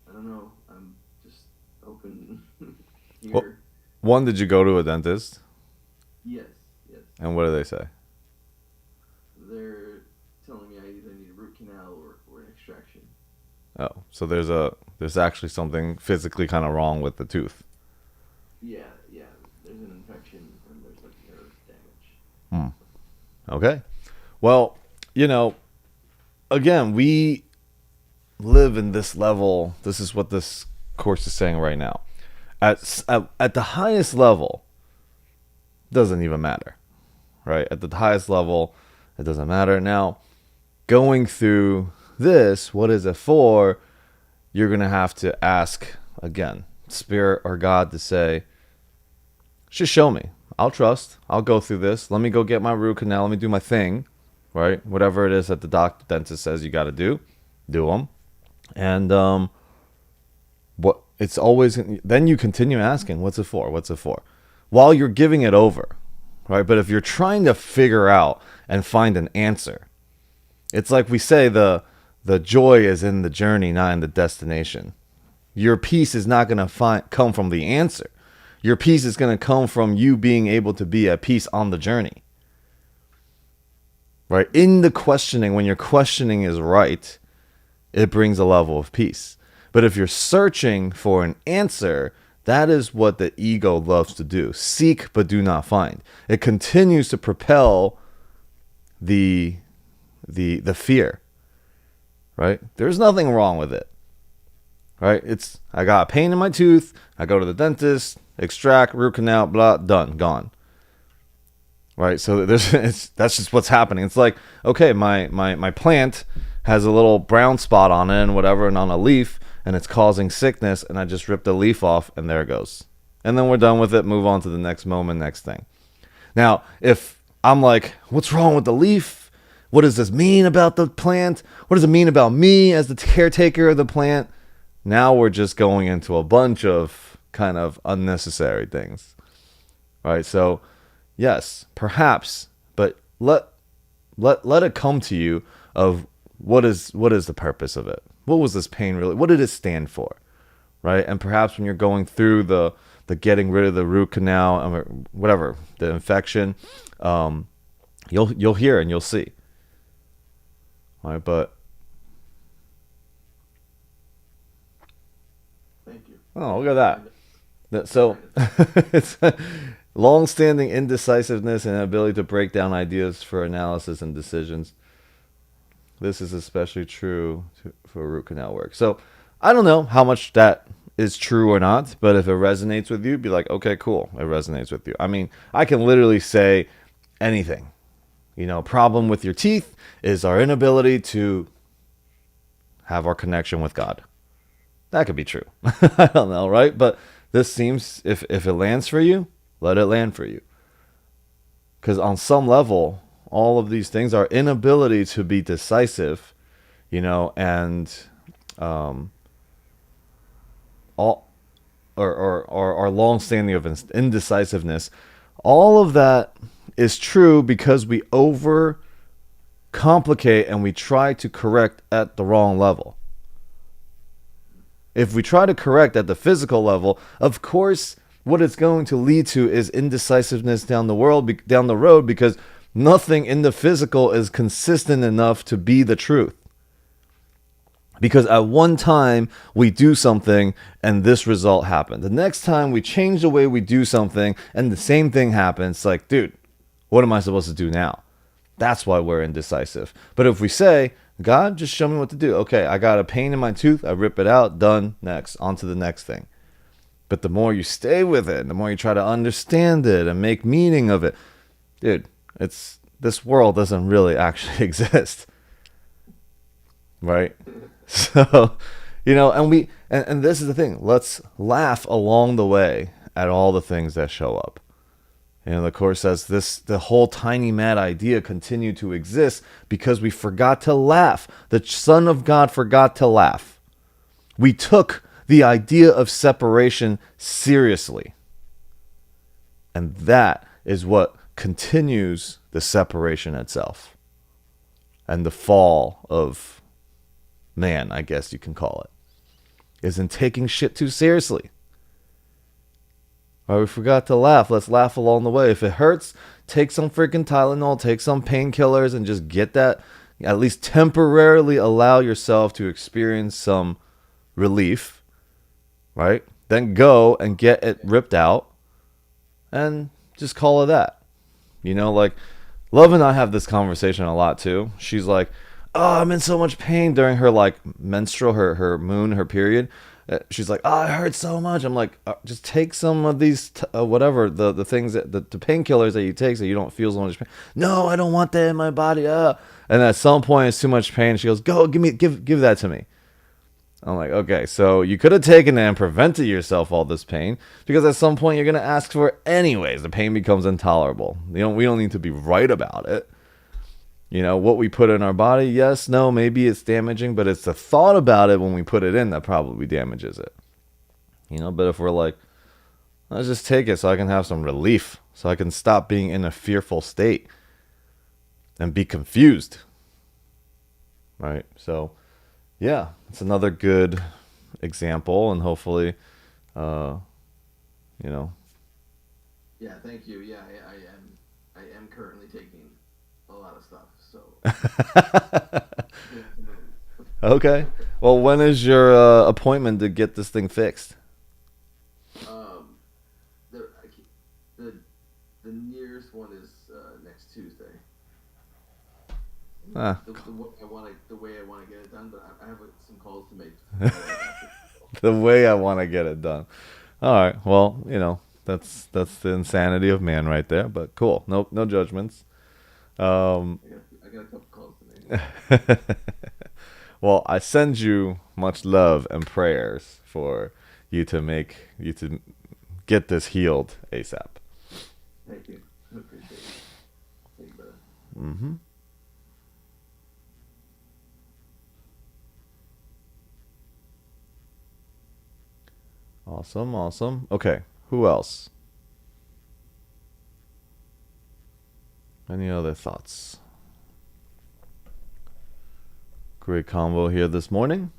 Speaker 3: I don't know. I'm just open here.
Speaker 1: Well, one, did you go to a dentist?
Speaker 3: Yes, yes.
Speaker 1: And what do they say?
Speaker 3: They're telling me I either need a root canal or an extraction.
Speaker 1: Oh, so there's actually something physically kind of wrong with the tooth.
Speaker 3: Yeah. There's an infection and there's like nerve damage.
Speaker 1: Okay. Well, again, we live in this level. This is what this course is saying right now. At the highest level, doesn't even matter, right? At the highest level, it doesn't matter. Now, going through this, what is it for? You're going to have to ask, again, Spirit or God to say, just show me. I'll trust. I'll go through this. Let me go get my root canal. Let me do my thing, right? Whatever it is that the dentist says you got to do them. And what it's always, then you continue asking, what's it for? What's it for? While you're giving it over, right? But if you're trying to figure out and find an answer, it's like we say, the joy is in the journey, not in the destination. Your peace is not going to come from the answer. Your peace is going to come from you being able to be at peace on the journey. Right? In the questioning, when your questioning is right, it brings a level of peace. But if you're searching for an answer, that is what the ego loves to do. Seek, but do not find. It continues to propel the fear. Right? There's nothing wrong with it. Right? I got a pain in my tooth. I go to the dentist, extract, root canal, blah, done, gone. Right? So that's just what's happening. It's like, okay, my plant has a little brown spot on it and whatever, and on a leaf, and it's causing sickness, and I just ripped the leaf off, and there it goes. And then we're done with it, move on to the next moment, next thing. Now, if I'm like, what's wrong with the leaf? What does this mean about the plant? What does it mean about me as the caretaker of the plant? Now we're just going into a bunch of kind of unnecessary things. Right? So, yes, perhaps, but let it come to you of what is the purpose of it? What was this pain really? What did it stand for? Right? And perhaps when you're going through the getting rid of the root canal or whatever, the infection, you'll hear and you'll see. All right, but
Speaker 3: Thank you.
Speaker 1: oh, look at that. So it's long-standing indecisiveness and ability to break down ideas for analysis and decisions. This is especially true for root canal work. So I don't know how much that is true or not, but if it resonates with you, be like, okay, cool. It resonates with you. I mean, I can literally say anything. Problem with your teeth is our inability to have our connection with God. That could be true. I don't know, right? But this seems, if it lands for you, let it land for you. Because on some level, all of these things, our inability to be decisive, and all or long-standing of indecisiveness, all of that is true because we overcomplicate and we try to correct at the wrong level. If we try to correct at the physical level, of course, what it's going to lead to is indecisiveness down the road, because nothing in the physical is consistent enough to be the truth. Because at one time we do something and this result happened. The next time we change the way we do something and the same thing happens. It's like, dude, what am I supposed to do now? That's why we're indecisive. But if we say, God, just show me what to do. Okay, I got a pain in my tooth. I rip it out. Done. Next. On to the next thing. But the more you stay with it, the more you try to understand it and make meaning of it, dude, this world doesn't really actually exist. Right? So, and this is the thing. Let's laugh along the way at all the things that show up. The Course says the whole tiny mad idea continued to exist because we forgot to laugh. The Son of God forgot to laugh. We took the idea of separation seriously. And that is what continues the separation itself and the fall of man, I guess you can call it, is in taking shit too seriously. Or we forgot to laugh. Let's laugh along the way. If it hurts, take some freaking Tylenol, take some painkillers, and just get that, at least temporarily allow yourself to experience some relief, right? Then go and get it ripped out and just call it that. You know, like, Love and I have this conversation a lot too. She's like, oh, I'm in so much pain during her like menstrual, her moon, her period. She's like, oh, it hurts so much. I'm like, just take some of these, whatever, the things, that the painkillers that you take so you don't feel so much pain. No, I don't want that in my body. And at some point, it's too much pain. She goes, go, give that to me. I'm like, okay, so you could have taken it and prevented yourself all this pain, because at some point you're going to ask for it anyways. The pain becomes intolerable. We don't need to be right about it. You know, what we put in our body, yes, no, maybe it's damaging, but it's the thought about it when we put it in that probably damages it. You know, but if we're like, let's just take it so I can have some relief, so I can stop being in a fearful state and be confused. Right? So, yeah, it's another good example, and hopefully, you know.
Speaker 3: Yeah, thank you. Yeah, I am currently taking a lot of stuff, so.
Speaker 1: Okay. Well, when is your appointment to get this thing fixed?
Speaker 3: The nearest one is next Tuesday. The way I want to get it done, but I have some calls to make.
Speaker 1: The way I want to get it done. All right. Well, you know, that's the insanity of man right there. But cool. Nope. No judgments.
Speaker 3: I got a couple calls to make.
Speaker 1: Well, I send you much love and prayers for you to get this healed ASAP.
Speaker 3: Thank you. I appreciate it. Thank you, brother.
Speaker 1: Mm-hmm. Awesome. Okay, who else? Any other thoughts? Great combo here this morning.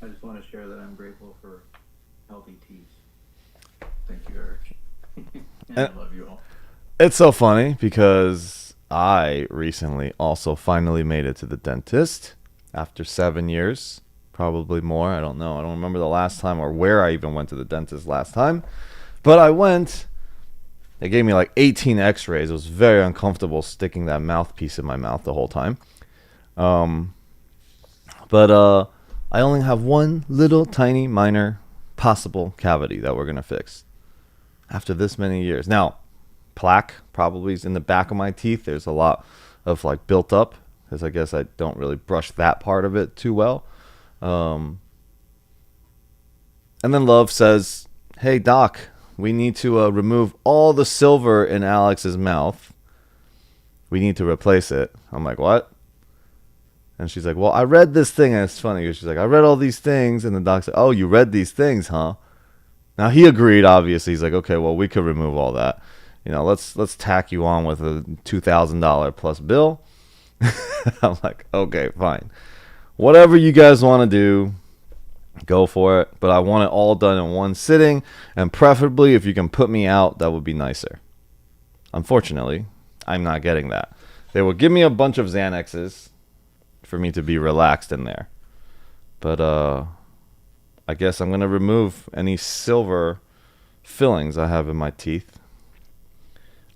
Speaker 4: I just want to share that I'm grateful for healthy teeth. Thank you, Eric. And I love you all.
Speaker 1: It's so funny because I recently also finally made it to the dentist after 7 years, probably more. I don't know. I don't remember the last time or where I even went to the dentist last time. But I went. They gave me like 18 x-rays. It was very uncomfortable sticking that mouthpiece in my mouth the whole time. But I only have one little tiny minor possible cavity that we're going to fix after this many years. Now, plaque probably is in the back of my teeth. There's a lot of like built up, because I guess I don't really brush that part of it too well. And then Love says, hey, doc, we need to remove all the silver in Alex's mouth. We need to replace it. I'm like, what? And she's like, well, I read this thing. And it's funny because she's like, I read all these things. And the doc said, oh, you read these things, huh? Now, he agreed, obviously. He's like, okay, well, we could remove all that. You know, let's tack you on with a $2,000 plus bill. I'm like, okay, fine. Whatever you guys want to do, go for it. But I want it all done in one sitting. And preferably, if you can put me out, that would be nicer. Unfortunately, I'm not getting that. They will give me a bunch of Xanaxes for me to be relaxed in there. But I guess I'm going to remove any silver fillings I have in my teeth.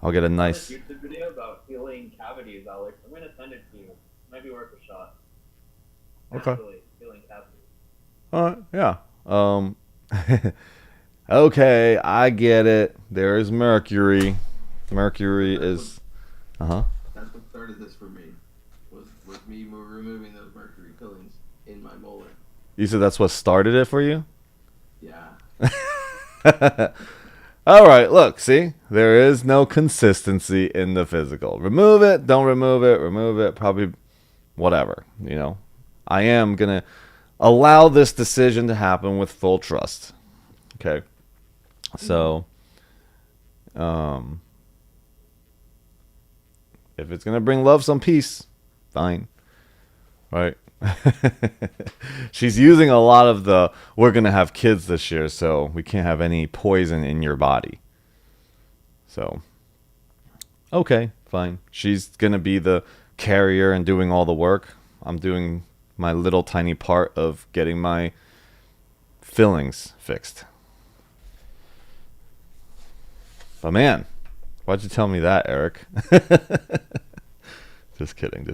Speaker 1: I'll get a nice
Speaker 4: YouTube video about healing cavities, Alex. I'm going to send it to you. Might be worth a shot.
Speaker 1: Okay.
Speaker 4: Actually, healing cavities.
Speaker 1: All right, yeah. Okay, I get it. There is mercury. Mercury is... Uh-huh.
Speaker 3: That's what started this for me. Was me removing those mercury fillings in my molar.
Speaker 1: You said that's what started it for you?
Speaker 3: Yeah.
Speaker 1: All right, look, see? There is no consistency in the physical. Remove it, don't remove it, probably whatever, you know. I am going to allow this decision to happen with full trust. Okay. So, if it's going to bring love some peace, fine. Right? She's using a lot of the, we're going to have kids this year, so we can't have any poison in your body. So, okay, fine. She's going to be the carrier and doing all the work. I'm doing my little tiny part of getting my fillings fixed. But man, why'd you tell me that, Eric? Just kidding.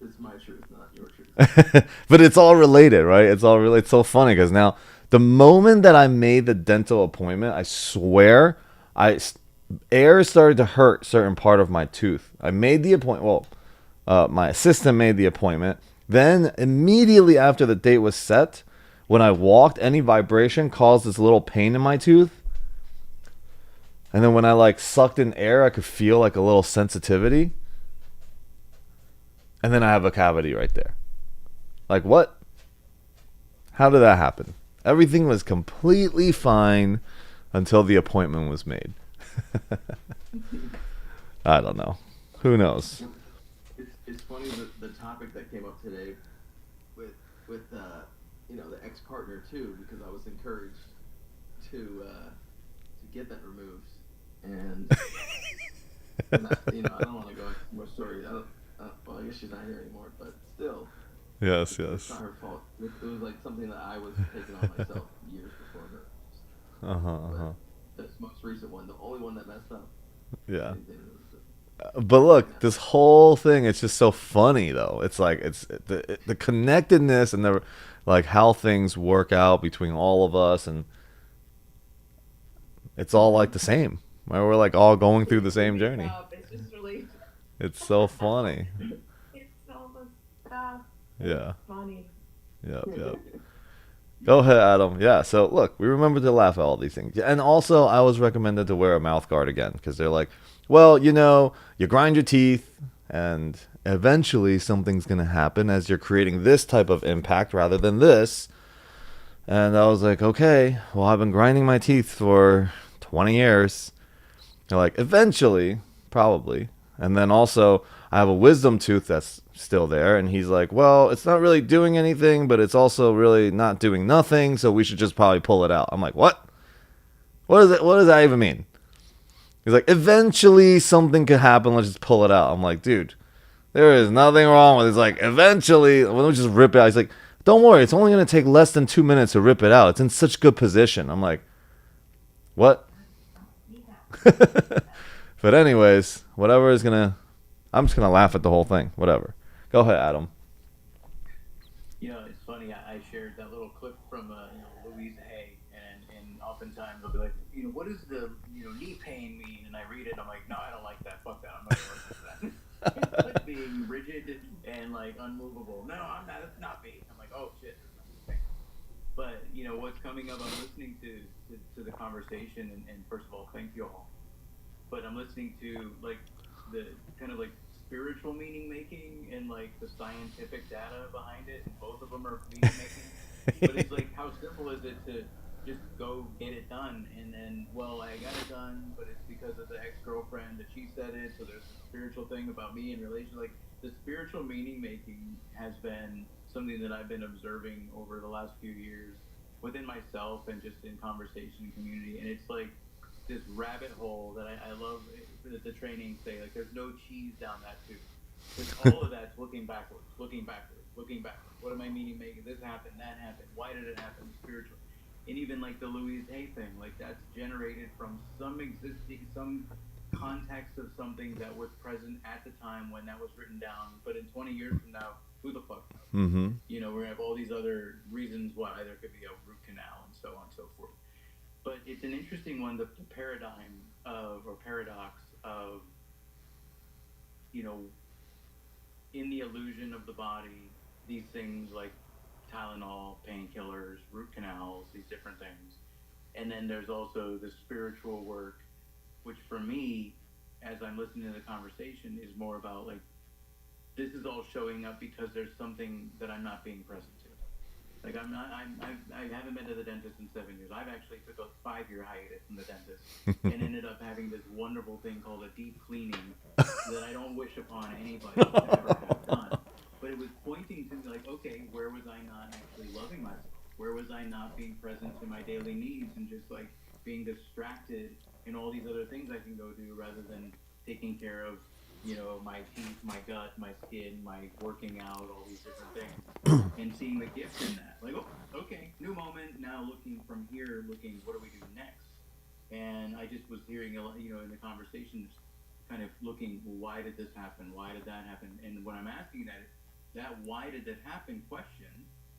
Speaker 3: It's my truth, not your truth.
Speaker 1: But it's all related, right? It's all really, it's so funny because now the moment that I made the dental appointment, I swear, air started to hurt certain part of my tooth. I made the appointment. Well, my assistant made the appointment. Then immediately after the date was set, when I walked, any vibration caused this little pain in my tooth. And then when I like sucked in air, I could feel like a little sensitivity. And then I have a cavity right there. Like, what? How did that happen? Everything was completely fine until the appointment was made. I don't know. Who knows?
Speaker 3: It's funny that the topic that came up today with the ex-partner too, because I was encouraged to get that removed, and I don't want to go into more stories. Well, I guess she's not here anymore, but still.
Speaker 1: Yes.
Speaker 3: It's not her fault. It was like something that I was taking on myself years before her. This most recent one, the only one that messed up.
Speaker 1: Yeah. But look, this whole thing, it's just so funny though. It's like it's the connectedness and the like how things work out between all of us, and it's all like the same. Right? We're like all going through the same journey.
Speaker 2: It's just really.
Speaker 1: It's so funny.
Speaker 2: It's all the stuff.
Speaker 1: Yeah.
Speaker 2: It's funny.
Speaker 1: Yep. Go ahead, Adam. Yeah, so look, we remember to laugh at all these things. And also, I was recommended to wear a mouth guard again because they're like, well, you grind your teeth and eventually something's going to happen as you're creating this type of impact rather than this. And I was like, okay, well, I've been grinding my teeth for 20 years. They're like, eventually, probably. And then also, I have a wisdom tooth that's still there. And he's like, well, it's not really doing anything, but it's also really not doing nothing. So we should just probably pull it out. I'm like, what? What does that even mean? He's like, eventually something could happen. Let's just pull it out. I'm like, dude, there is nothing wrong with it. It's like, eventually, we'll just rip it out. He's like, don't worry. It's only going to take less than 2 minutes to rip it out. It's in such good position. I'm like, what? But anyways, whatever is going to, I'm just going to laugh at the whole thing. Whatever. Go ahead, Adam.
Speaker 4: It's funny. I shared that little clip from Louise Hay, and oftentimes they'll be like, what does the knee pain mean? And I read it, I'm like, no, I don't like that. Fuck that. I'm not going to listen to that. It's like being rigid and like unmovable. No, I'm not. It's not me. I'm like, oh shit. But what's coming up? I'm listening to the conversation, and first of all, thank you all. But I'm listening to like the kind of like spiritual meaning making and like the scientific data behind it, and both of them are meaning making. But it's like, how simple is it to just go get it done, and then, well, I got it done, but it's because of the ex-girlfriend that she said it, so there's a spiritual thing about me in relation. Like, the spiritual meaning making has been something that I've been observing over the last few years within myself and just in conversation and community, and it's like this rabbit hole that I love the training say, like, there's no cheese down that tube. Because all of that's looking backwards. What am I meaning making? This happened, that happened. Why did it happen? Spiritual. And even like the Louise Hay thing, like that's generated from some context of something that was present at the time when that was written down. But in 20 years from now, who the fuck knows?
Speaker 1: Mm-hmm.
Speaker 4: We're going to have all these other reasons why there could be a root canal and so on and so forth. But it's an interesting one, the paradigm of, or paradox of, in the illusion of the body, these things like Tylenol, painkillers, root canals, these different things. And then there's also the spiritual work, which for me, as I'm listening to the conversation, is more about like this is all showing up because there's something that I'm not being present to. Like I haven't been to the dentist in 7 years. I've actually took a 5-year hiatus from the dentist and ended up having this wonderful thing called a deep cleaning that I don't wish upon anybody to ever have done. But it was pointing to me like, okay, where was I not actually loving myself? Where was I not being present to my daily needs and just like being distracted in all these other things I can go do rather than taking care of, you know, my teeth, my gut, my skin, my working out, all these different things, and seeing the gift in that. Like, oh, okay, new moment. Now looking from here, looking, what do we do next? And I just was hearing, you know, in the conversations, kind of looking, well, why did this happen? Why did that happen? And when I'm asking that why did that happen question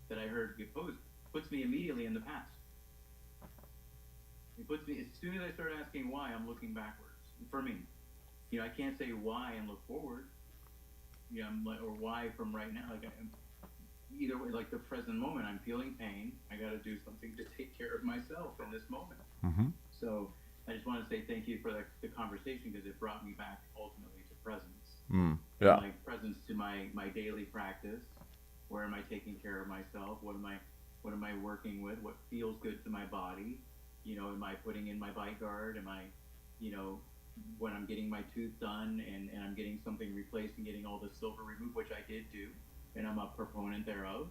Speaker 4: that I heard get posed puts me immediately in the past. It puts me, as soon as I start asking why, I'm looking backwards. For me, you know, I can't say why and look forward. You know, I'm like, or why from right now. Like, either way, like the present moment, I'm feeling pain. I got to do something to take care of myself in this moment.
Speaker 1: Mm-hmm.
Speaker 4: So I just want to say thank you for the conversation because it brought me back ultimately to presence.
Speaker 1: Yeah.
Speaker 4: Like presence to my daily practice. Where am I taking care of myself? What am I working with? What feels good to my body? You know, am I putting in my bite guard? Am I, you know, when I'm getting my tooth done and I'm getting something replaced and getting all the silver removed, which I did do, and I'm a proponent thereof,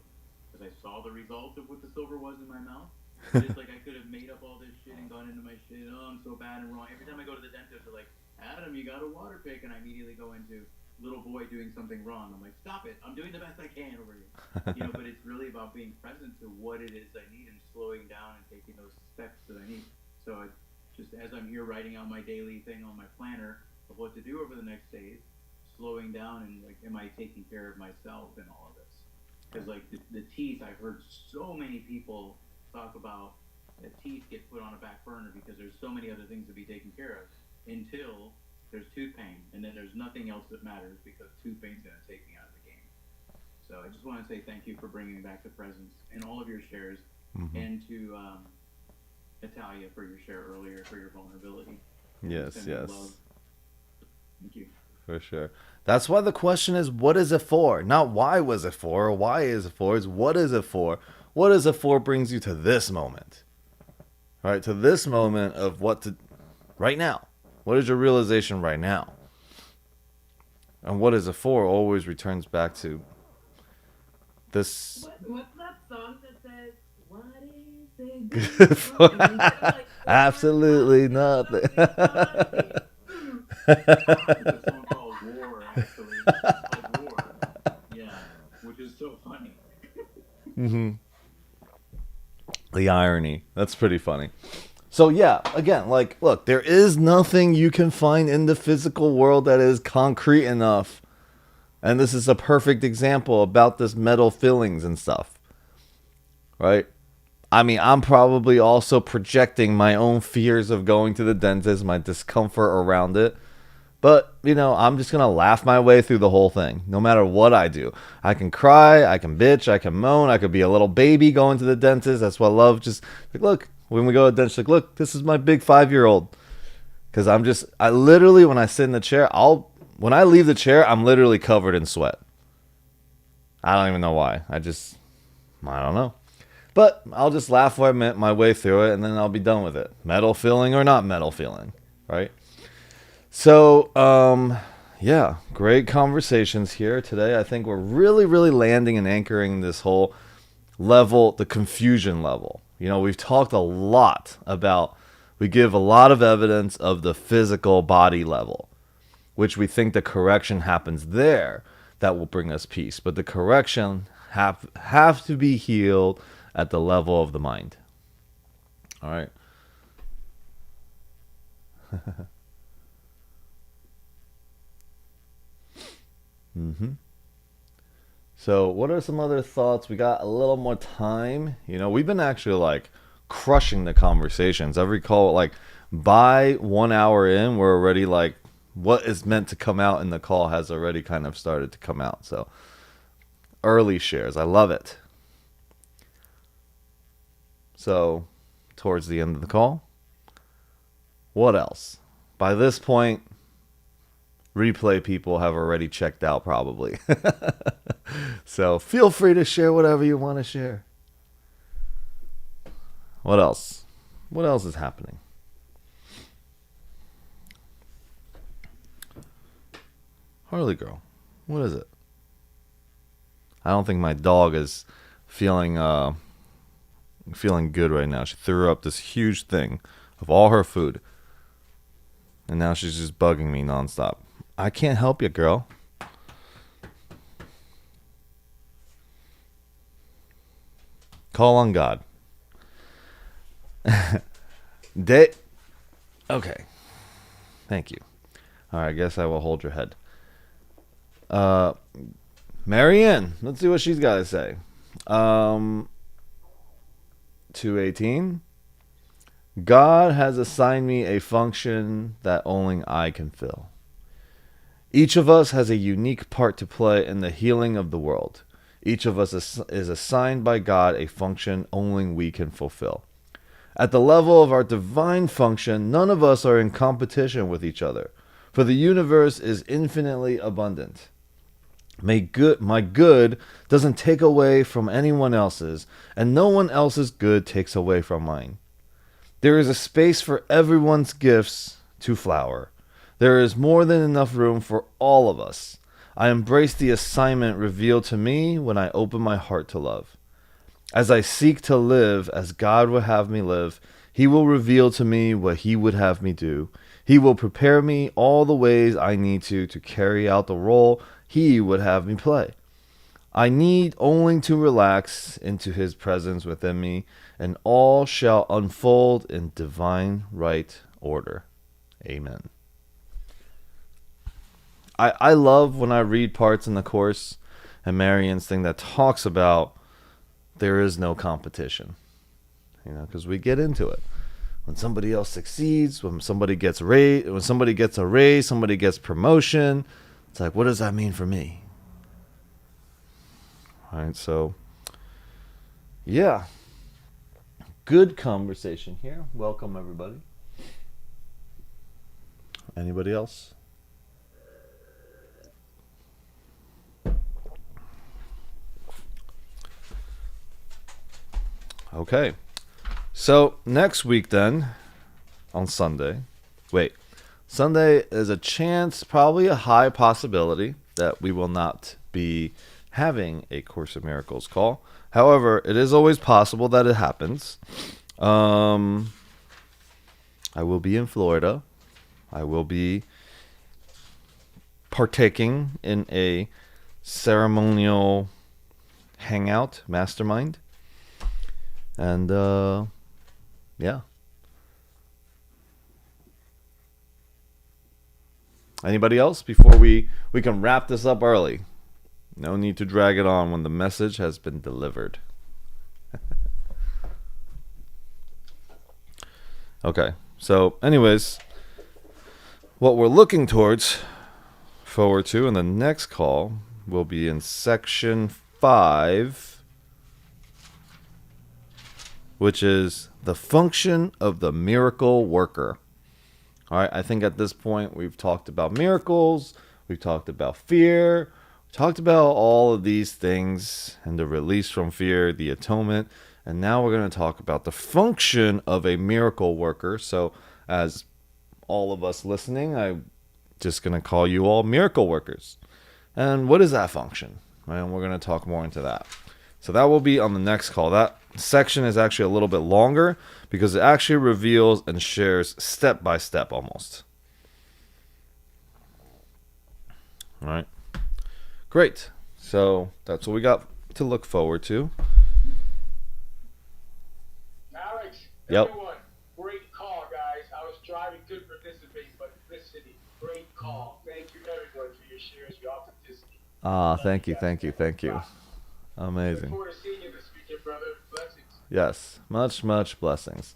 Speaker 4: because I saw the result of what the silver was in my mouth. Just like I could have made up all this shit and gone into my shit, oh, I'm so bad and wrong. Every time I go to the dentist, they're like, Adam, you got a water pick, and I immediately go into little boy doing something wrong. I'm like, stop it, I'm doing the best I can over here. You know, but it's really about being present to what it is I need and slowing down and taking those steps that I need. So just as I'm here writing out my daily thing on my planner of what to do over the next days, slowing down and like, am I taking care of myself in all of this? Because like the teeth, I've heard so many people talk about that teeth get put on a back burner because there's so many other things to be taken care of until there's tooth pain, and then there's nothing else that matters because tooth pain's going to take me out of the game. So I just want to say thank you for bringing me back to presence in all of your shares, and to Natalia for your share earlier, for your vulnerability.
Speaker 1: Yes.
Speaker 4: Love. Thank you.
Speaker 1: For sure. That's why the question is, what is it for? Not why was it for, or why is it for, is what is it for? What is it for brings you to this moment. Right? To this moment of what to, right now. What is your realization right now? And what is it for always returns back to this.
Speaker 2: What's that song that says, what is it for? Like,
Speaker 1: Absolutely nothing.
Speaker 4: It's a song called War, actually. It's called War. Yeah, which is so funny.
Speaker 1: The irony. That's pretty funny. So yeah, again, like, look, there is nothing you can find in the physical world that is concrete enough. And this is a perfect example about this metal fillings and stuff. Right? I mean, I'm probably also projecting my own fears of going to the dentist, my discomfort around it. But, you know, I'm just going to laugh my way through the whole thing, no matter what I do. I can cry, I can bitch, I can moan, I could be a little baby going to the dentist. That's what I love. Just, like, look, when we go to the dentist, like, look, this is my big 5-year-old. Because I literally, when I sit in the chair, when I leave the chair, I'm literally covered in sweat. I don't even know why. I don't know. But I'll just laugh my way through it, and then I'll be done with it. Metal filling or not metal filling, right? So, yeah, great conversations here today. I think we're really, really landing and anchoring this whole level, the confusion level. You know, we've talked a lot about, we give a lot of evidence of the physical body level, which we think the correction happens there that will bring us peace. But the correction have to be healed at the level of the mind. All right. So what are some other thoughts? We got a little more time. You know, we've been actually like crushing the conversations. Every call, like by 1 hour in, we're already like, what is meant to come out in the call has already kind of started to come out. So early shares. I love it. So towards the end of the call, what else? By this point, replay people have already checked out probably. So feel free to share whatever you want to share. What else? What else is happening? Harley girl, what is it? I don't think my dog is feeling good right now. She threw up this huge thing of all her food, and now she's just bugging me nonstop. I can't help you, girl. Call on God. Okay. Thank you. All right, I guess I will hold your head. Marianne, let's see what she's got to say. 218. God has assigned me a function that only I can fill. Each of us has a unique part to play in the healing of the world. Each of us is assigned by God a function only we can fulfill. At the level of our divine function, none of us are in competition with each other, for the universe is infinitely abundant. My good doesn't take away from anyone else's, and no one else's good takes away from mine. There is a space for everyone's gifts to flower. There is more than enough room for all of us. I embrace the assignment revealed to me when I open my heart to love. As I seek to live as God would have me live, He will reveal to me what He would have me do. He will prepare me all the ways I need to carry out the role He would have me play. I need only to relax into His presence within me, and all shall unfold in divine right order. Amen. I love when I read parts in the Course and Marianne's thing that talks about there is no competition. You know, because we get into it. When somebody else succeeds, when somebody gets a raise, somebody gets promotion, it's like, what does that mean for me? All right, so, yeah. Good conversation here. Welcome, everybody. Anybody else? Okay. So, next week then, on Sunday. Sunday is a chance, probably a high possibility, that we will not be having a Course of Miracles call. However, it is always possible that it happens. I will be in Florida. I will be partaking in a ceremonial hangout, mastermind. And, yeah. Anybody else before we can wrap this up early? No need to drag it on when the message has been delivered. Okay, so anyways, what we're looking forward to in the next call will be in section 5, which is the function of the miracle worker. All right, I think at this point we've talked about miracles, we've talked about fear, we talked about all of these things and the release from fear, the atonement, and now we're going to talk about the function of a miracle worker. So as all of us listening, I'm just going to call you all miracle workers. And what is that function? And we're going to talk more into that. So that will be on the next call. That section is actually a little bit longer because it actually reveals and shares step by step almost. All right. Great. So that's what we got to look forward to.
Speaker 5: Alex,
Speaker 1: Yep.
Speaker 5: everyone, great call, guys. I was driving, couldn't participate, but listening, great call. Thank you, everyone, for your shares, your authenticity.
Speaker 1: Thank you.
Speaker 5: Look
Speaker 1: Amazing.
Speaker 5: forward to seeing you this weekend, brother. Blessings.
Speaker 1: Yes, much blessings.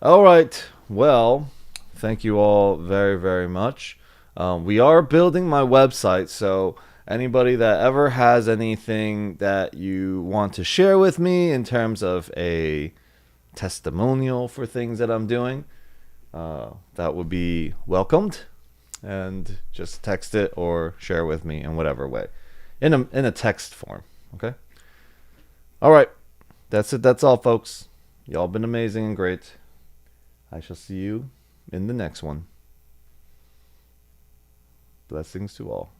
Speaker 1: All right, well, thank you all very, very much. We are building my website, so anybody that ever has anything that you want to share with me in terms of a testimonial for things that I'm doing, that would be welcomed. and just text it or share with me in whatever way, in a text form. Okay. All right. That's it. That's all, folks. Y'all been amazing and great. I shall see you in the next one. Blessings to all.